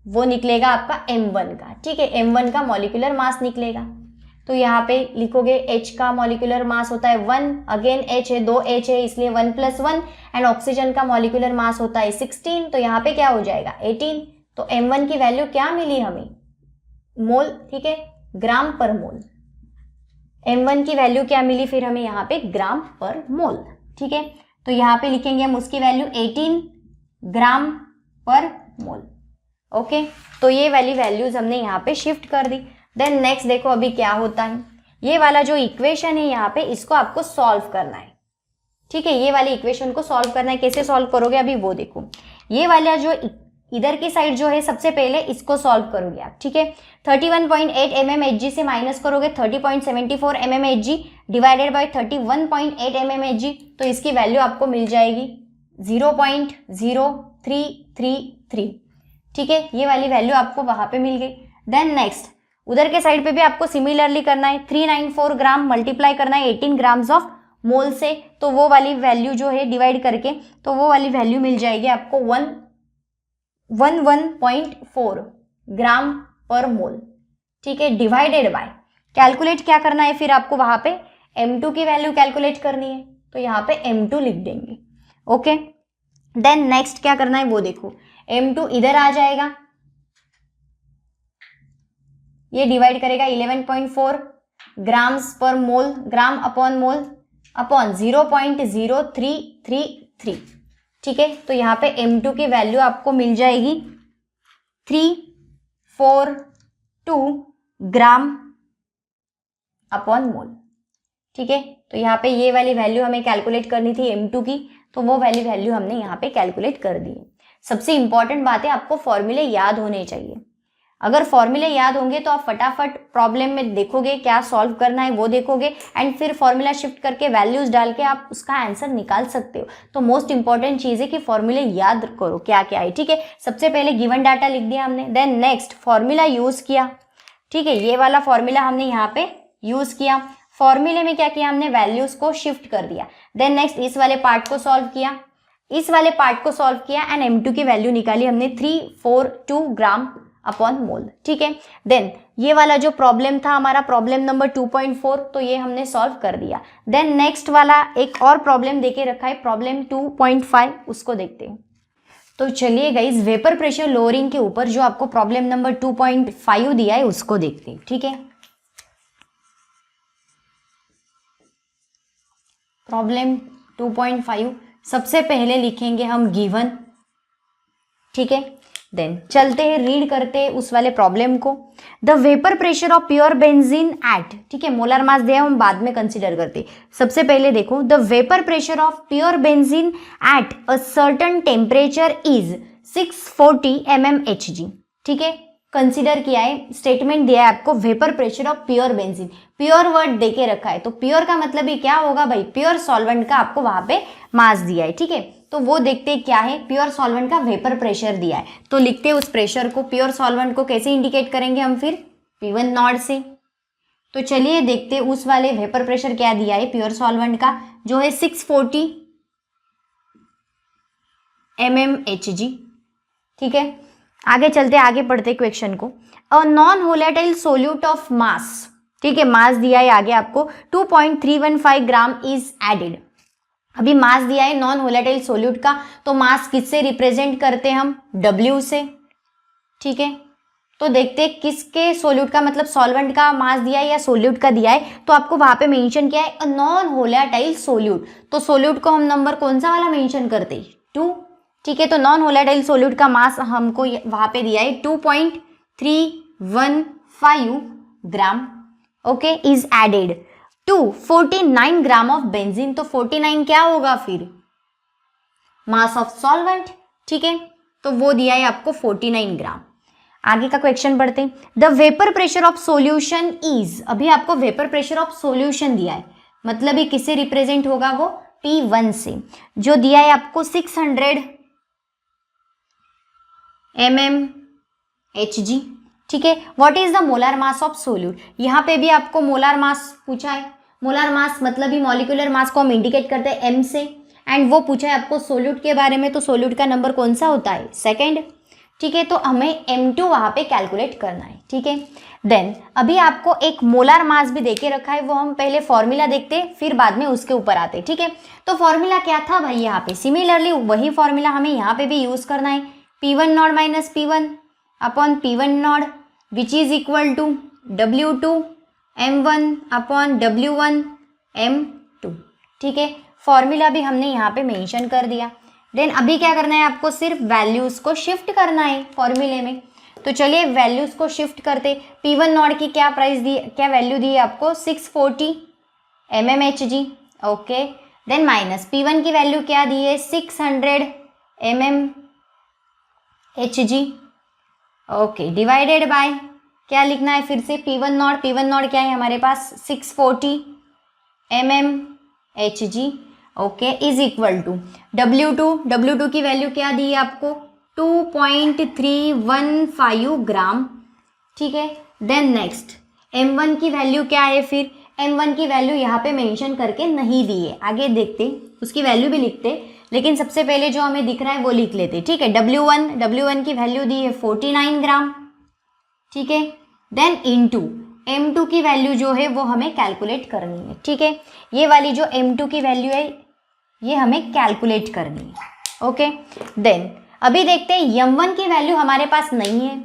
A: वो निकलेगा आपका M1 का, ठीक है, M1 का मॉलिक्यूलर मास निकलेगा। तो यहाँ पे लिखोगे H का मॉलिक्यूलर मास होता है 1, अगेन H है, 2 H है इसलिए 1 + 1, एंड ऑक्सीजन का मॉलिक्यूलर मास होता है 16, तो यहाँ पे क्या हो जाएगा 18। तो M1 की वैल्यू क्या मिली हमें? मोल, ठीक है, ग्राम पर मोल। M1 की वैल्यू क्या मिली फिर हमें यहाँ पे? ग्राम पर मोल, ठीक है। तो यहाँ पे लिखेंगे हम उसकी वैल्यू 18 ग्राम पर मोल, ओके। तो ये वाली वैल्यूज हमने यहाँ पे शिफ्ट कर दी। देन नेक्स्ट देखो अभी क्या होता है, ये वाला जो इक्वेशन है यहाँ पे इसको आपको सॉल्व करना है, ठीक है। ये वाली इक्वेशन को सॉल्व करना है, कैसे सॉल्व करोगे अभी वो देखो। ये वाला जो इधर की साइड जो है सबसे पहले इसको सॉल्व करोगे आप, ठीक है। 31.8 mmHg से माइनस करोगे 30.74 mmHg डिवाइडेड बाय 31.8 mmHg, तो इसकी वैल्यू आपको मिल जाएगी 0.0333, ठीक है। ये वाली वैल्यू आपको वहां पे मिल गई। देन नेक्स्ट उधर के साइड पे भी आपको सिमिलरली करना है, 394 ग्राम मल्टीप्लाई करना है 18 ग्राम्स ऑफ मोल से, तो वो वाली वैल्यू जो है डिवाइड करके, तो वो वाली वैल्यू मिल जाएगी आपको 11.4 ग्राम पर मोल, ठीक है, डिवाइडेड बाय, कैलकुलेट क्या करना है फिर आपको वहां पे? M2 की वैल्यू कैलकुलेट करनी है, तो यहाँ पे M2 लिख देंगे, ओके। देन नेक्स्ट क्या करना है वो देखो, M2 इधर आ जाएगा, ये डिवाइड करेगा 11.4 ग्राम्स पर मोल, ग्राम अपॉन मोल अपॉन 0.0333, ठीक है। तो यहाँ पे M2 की वैल्यू आपको मिल जाएगी 342 ग्राम अपॉन मोल, ठीक है। तो यहाँ पे ये वाली वैल्यू हमें कैलकुलेट करनी थी M2 की, तो वो वाली वैल्यू हमने यहाँ पे कैलकुलेट कर दी है। सबसे इंपॉर्टेंट बात है आपको फॉर्मूले याद होने चाहिए। अगर फॉर्मूले याद होंगे तो आप फटाफट प्रॉब्लम में देखोगे क्या सॉल्व करना है वो देखोगे, एंड फिर फॉर्मूला शिफ्ट करके वैल्यूज डाल के आप उसका आंसर निकाल सकते हो। तो मोस्ट इंपॉर्टेंट चीज है कि फॉर्मूले याद करो क्या क्या है, ठीक है। सबसे पहले गिवन डाटा लिख दिया हमने, देन नेक्स्ट फॉर्मूला यूज किया, ठीक है। ये वाला फॉर्मूला हमने यहाँ पे यूज किया, फॉर्मूले में क्या किया हमने? वैल्यूज को शिफ्ट कर दिया। देन नेक्स्ट इस वाले पार्ट को सॉल्व किया, इस वाले पार्ट को सॉल्व किया, एंड M2 की वैल्यू निकाली हमने 342 ग्राम अपॉन मोल, ठीक है। देन ये वाला जो प्रॉब्लम था हमारा प्रॉब्लम नंबर 2.4, तो ये हमने सॉल्व कर दिया। देन नेक्स्ट वाला एक और प्रॉब्लम देके रखा है, प्रॉब्लम 2.5, उसको देखते हैं। तो चलिए गाइस, वेपर प्रेशर लोअरिंग के ऊपर जो आपको प्रॉब्लम नंबर 2.5 दिया है उसको देखते हैं, ठीक है। प्रॉब्लम 2.5 सबसे पहले लिखेंगे हम गिवन, ठीक है। देन चलते हैं रीड करते हैं उस वाले प्रॉब्लम को। The vapour pressure of pure benzene at, ठीक है, मोलर मास दिया हम बाद में कंसीडर करते। सबसे पहले देखो, the vapour pressure of pure benzene at a certain temperature is 640 mmHg, ठीक है। कंसीडर किया है, स्टेटमेंट दिया है आपको vapour pressure of pure benzene, pure word देके रखा है, तो प्योर का मतलब ही क्या होगा भाई? प्योर सॉल्वेंट का आपको वहां पे मास दिया है, ठीक है। तो वो देखते क्या है, प्योर सॉल्वेंट का वेपर प्रेशर दिया है, तो लिखते उस प्रेशर को, प्योर सॉल्वेंट को कैसे इंडिकेट करेंगे हम फिर? P1 नॉट से। तो चलिए देखते उस वाले वेपर प्रेशर क्या दिया है प्योर सॉल्वेंट का, जो है 640 mmHg, ठीक है। आगे चलते, आगे पढ़ते क्वेश्चन को। A non volatile solute of mass, ठीक है, मास दिया है आगे आपको 2.315 ग्राम इज एडेड। अभी मास दिया है नॉन वोलेटाइल सोल्यूट का, तो मास किससे रिप्रेजेंट करते हैं हम? W से, ठीक है। तो देखते किसके सोल्यूट का, मतलब सॉल्वेंट का मास दिया है या सोल्यूट का दिया है, तो आपको वहां पे मेंशन किया है अ नॉन वोलेटाइल सोल्यूट, तो सोल्यूट को हम नंबर कौन सा वाला मेंशन करते हैं? 2, ठीक है। तो नॉन वोलेटाइल सोल्यूट का मास हमको वहां पे दिया है 2.315 gram, okay, is added to 49 gram of benzene. तो 49 क्या होगा फिर? मास ऑफ सॉल्वेंट, ठीक है। तो वो दिया है आपको 49 ग्राम। आगे का क्वेश्चन पढ़ते हैं। The vapour pressure of solution is, अभी आपको वेपर प्रेशर ऑफ सॉल्यूशन दिया है, मतलब ये किससे रिप्रेजेंट होगा, वो P1 से, जो दिया है आपको 600 mmHg। ठीक है, what is the molar mass of solute, यहाँ पे भी आपको मोलार मास पूछा है। मोलार मास मतलब ही मॉलिक्यूलर मास को हम इंडिकेट करते हैं m से, एंड वो पूछा है आपको सोल्यूट के बारे में, तो सोल्यूट का नंबर कौन सा होता है, सेकेंड। ठीक है, तो हमें m2 वहाँ पे कैलकुलेट करना है। ठीक है, देन अभी आपको एक मोलार मास भी देके रखा है, वो हम पहले फॉर्मूला देखते फिर बाद में उसके ऊपर आते। ठीक है, तो फॉर्मूला क्या था भाई, यहाँ पे सिमिलरली वही फॉर्मूला हमें यहाँ पे भी यूज करना है, P1 not minus P1 upon P1 not which is equal to W2 M1 upon W1 M2। ठीक है, फॉर्मूला भी हमने यहाँ पे मेंशन कर दिया। देन अभी क्या करना है आपको, सिर्फ वैल्यूज को शिफ्ट करना है फॉर्मूले में। तो चलिए वैल्यूज को शिफ्ट करते। P1 नॉट की क्या प्राइस दी, क्या वैल्यू दी है आपको, 640 mmHg। Okay, then minus P1 की वैल्यू क्या दी है, 600 mmHg। ओके, डिवाइडेड बाय क्या लिखना है फिर से, P1 नॉट क्या है हमारे पास, 640 mmHg। Okay, is equal to W2 की वैल्यू क्या दी है आपको, 2.315 ग्राम। ठीक है, देन नेक्स्ट M1 की वैल्यू क्या है, फिर M1 की वैल्यू यहाँ पे मेंशन करके नहीं दी है, आगे देखते उसकी वैल्यू भी लिखते, लेकिन सबसे पहले जो हमें दिख रहा है वो लिख लेते। ठीक है, W1 की वैल्यू दी है 49 ग्राम। ठीक है, देन इनटू M2 की वैल्यू जो है वो हमें कैलकुलेट करनी है। ठीक है, ये वाली जो M2 की वैल्यू है ये हमें कैलकुलेट करनी है। ओके, देन अभी देखते हैं M1 की वैल्यू हमारे पास नहीं है।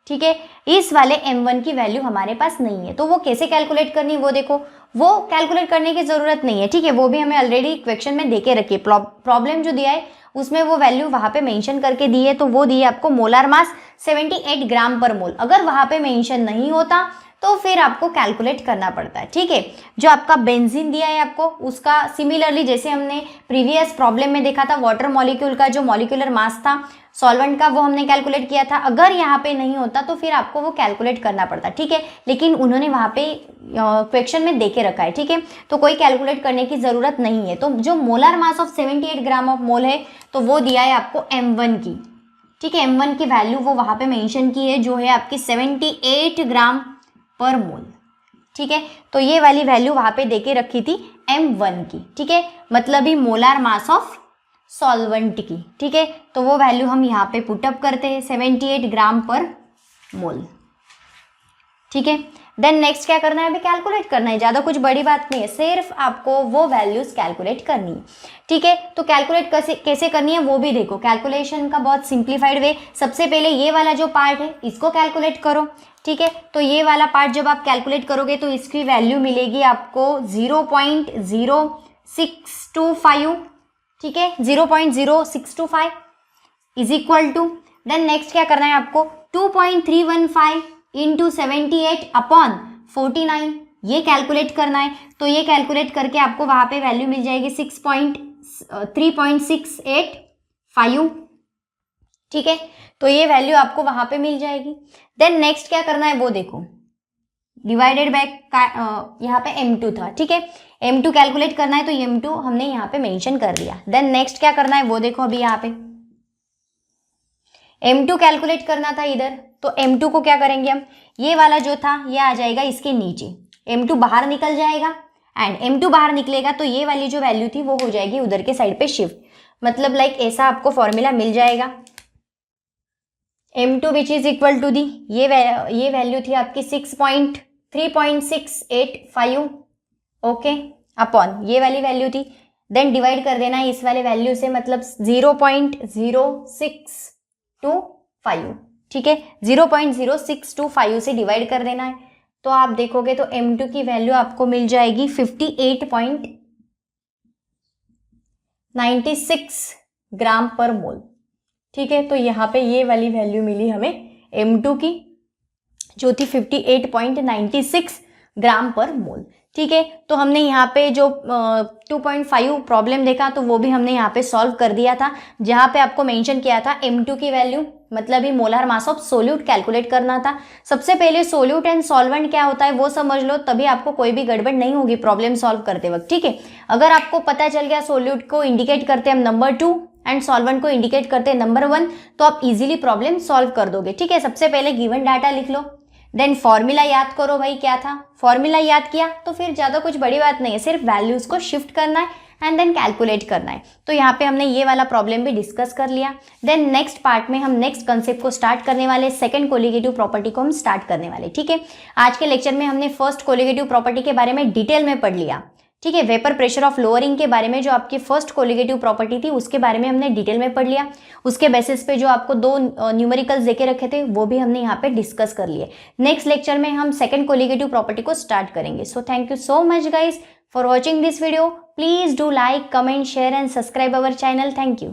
A: ठीक है, इस वाले M1 की वैल्यू हमारे पास नहीं है, तो वो कैसे कैलकुलेट करनी है वो देखो, वो कैलकुलेट करने की ज़रूरत नहीं है। ठीक है, वो भी हमें ऑलरेडी क्वेश्चन में देके रखी है, प्रॉब्लम जो दिया है उसमें वो वैल्यू वहाँ पे मेंशन करके दी है, तो वो दी है आपको मोलार मास 78 ग्राम पर मोल। अगर वहाँ पे मेंशन नहीं होता तो फिर आपको कैलकुलेट करना पड़ता है। ठीक है, जो आपका बेंजीन दिया है आपको, उसका सिमिलरली जैसे हमने प्रीवियस प्रॉब्लम में देखा था, वाटर मॉलिक्यूल का जो मॉलिक्यूलर मास था सॉल्वेंट का, वो हमने कैलकुलेट किया था। अगर यहाँ पे नहीं होता तो फिर आपको वो कैलकुलेट करना पड़ता। ठीक है, लेकिन उन्होंने वहाँ पे क्वेश्चन में देके रखा है। ठीक है, तो कोई कैलकुलेट करने की ज़रूरत नहीं है। तो जो molar mass of 78 gram of mole है, तो वो दिया है आपको M1 की। ठीक है, M1 की वैल्यू वो वहाँ पे मेंशन की है, जो है आपकी 78 ग्राम पर मोल। ठीक है, तो ये वाली वैल्यू वहाँ पे देके रखी थी M1 की। ठीक है, मतलब ही मोलार मास ऑफ सॉल्वेंट की। ठीक है, तो वो वैल्यू हम यहाँ पे पुटअप करते हैं, 78 ग्राम पर मोल। ठीक है, देन नेक्स्ट क्या करना है, अभी कैलकुलेट करना है, ज़्यादा कुछ बड़ी बात नहीं है, सिर्फ आपको वो वैल्यूज कैलकुलेट करनी है। ठीक है, तो कैलकुलेट कैसे करनी है वो भी देखो, कैलकुलेशन का बहुत सिंप्लीफाइड वे। सबसे पहले ये वाला जो पार्ट है इसको कैलकुलेट करो। ठीक है, तो ये वाला पार्ट जब आप कैलकुलेट करोगे तो इसकी वैल्यू मिलेगी आपको 0.0625। ठीक है, 0.0625 is equal to, then next क्या करना है आपको, 2.315 इंटू 78 अपॉन 49, ये कैलकुलेट करना है। तो ये कैलकुलेट करके आपको वहाँ पे वैल्यू मिल जाएगी 3.685। ठीक है, तो ये वैल्यू आपको वहाँ पे मिल जाएगी। देन नेक्स्ट क्या करना है वो देखो, डिवाइडेड बाय यहाँ पे M2 था। ठीक है, M2 कैलकुलेट करना है, तो M2 हमने यहाँ पे मेंशन कर दिया। देन नेक्स्ट क्या करना है वो देखो, अभी यहाँ पे M2 कैलकुलेट करना था इधर, तो M2 को क्या करेंगे हम, ये वाला जो था ये आ जाएगा इसके नीचे, M2 बाहर निकल जाएगा, एंड M2 बाहर निकलेगा तो ये वाली जो वैल्यू थी वो हो जाएगी उधर के साइड पे शिफ्ट। मतलब लाइक ऐसा आपको फॉर्मूला मिल जाएगा, M2 which is equal to the, ये वैल्यू थी आपकी 3.685। ओके, अपॉन ये वाली वैल्यू थी, देन डिवाइड कर देना है इस वाले वैल्यू से, मतलब 0.0625। ठीक है, 0.0625 से डिवाइड कर देना है, तो आप देखोगे तो M2 की वैल्यू आपको मिल जाएगी 58.96 ग्राम पर मोल। ठीक है, तो यहाँ पे ये वाली वैल्यू मिली हमें M2 की, जो थी 58.96 ग्राम पर मोल। ठीक है, तो हमने यहाँ पे जो 2.5 प्रॉब्लम देखा तो वो भी हमने यहाँ पे सॉल्व कर दिया था, जहाँ पे आपको मेंशन किया था M2 की वैल्यू मतलब ही molar mass of solute calculate करना था। सबसे पहले सोल्यूट एंड सॉल्वेंट क्या होता है वो समझ लो, तभी आपको कोई भी गड़बड़ नहीं होगी प्रॉब्लम सॉल्व करते वक्त, ठीक है। अगर आपको पता चल गया सोल्यूट को इंडिकेट करते हैं हम नंबर 2 एंड सॉल्वेंट को इंडिकेट करते हैं नंबर 1, तो आप इजीली प्रॉब्लम सॉल्व कर दोगे, ठीक है। सबसे पहले गिवन डाटा लिख लो, देन फॉर्मूला याद करो भाई क्या था। फॉर्मूला याद किया तो फिर ज़्यादा कुछ बड़ी बात नहीं है, सिर्फ वैल्यूज़ को शिफ्ट करना है एंड देन कैलकुलेट करना है। तो यहाँ पे हमने ये वाला प्रॉब्लम भी डिस्कस कर लिया। देन नेक्स्ट पार्ट में हम नेक्स्ट कंसेप्ट को स्टार्ट करने वाले, सेकंड कोलिगेटिव प्रॉपर्टी को हम स्टार्ट करने वाले, ठीक है। आज के लेक्चर में हमने फर्स्ट कोलिगेटिव प्रॉपर्टी के बारे में डिटेल में पढ़ लिया, ठीक है। वेपर प्रेशर ऑफ लोअरिंग के बारे में जो आपकी फर्स्ट कोलिगेटिव प्रॉपर्टी थी उसके बारे में हमने डिटेल में पढ़ लिया। उसके बेसिस पे जो आपको 2 न्यूमेरिकल्स देके रखे थे वो भी हमने यहाँ पे डिस्कस कर लिए। नेक्स्ट लेक्चर में हम सेकंड कोलिगेटिव प्रॉपर्टी को स्टार्ट करेंगे। So thank you so much guys for watching this video. Please do like, comment, share and subscribe our channel. Thank you.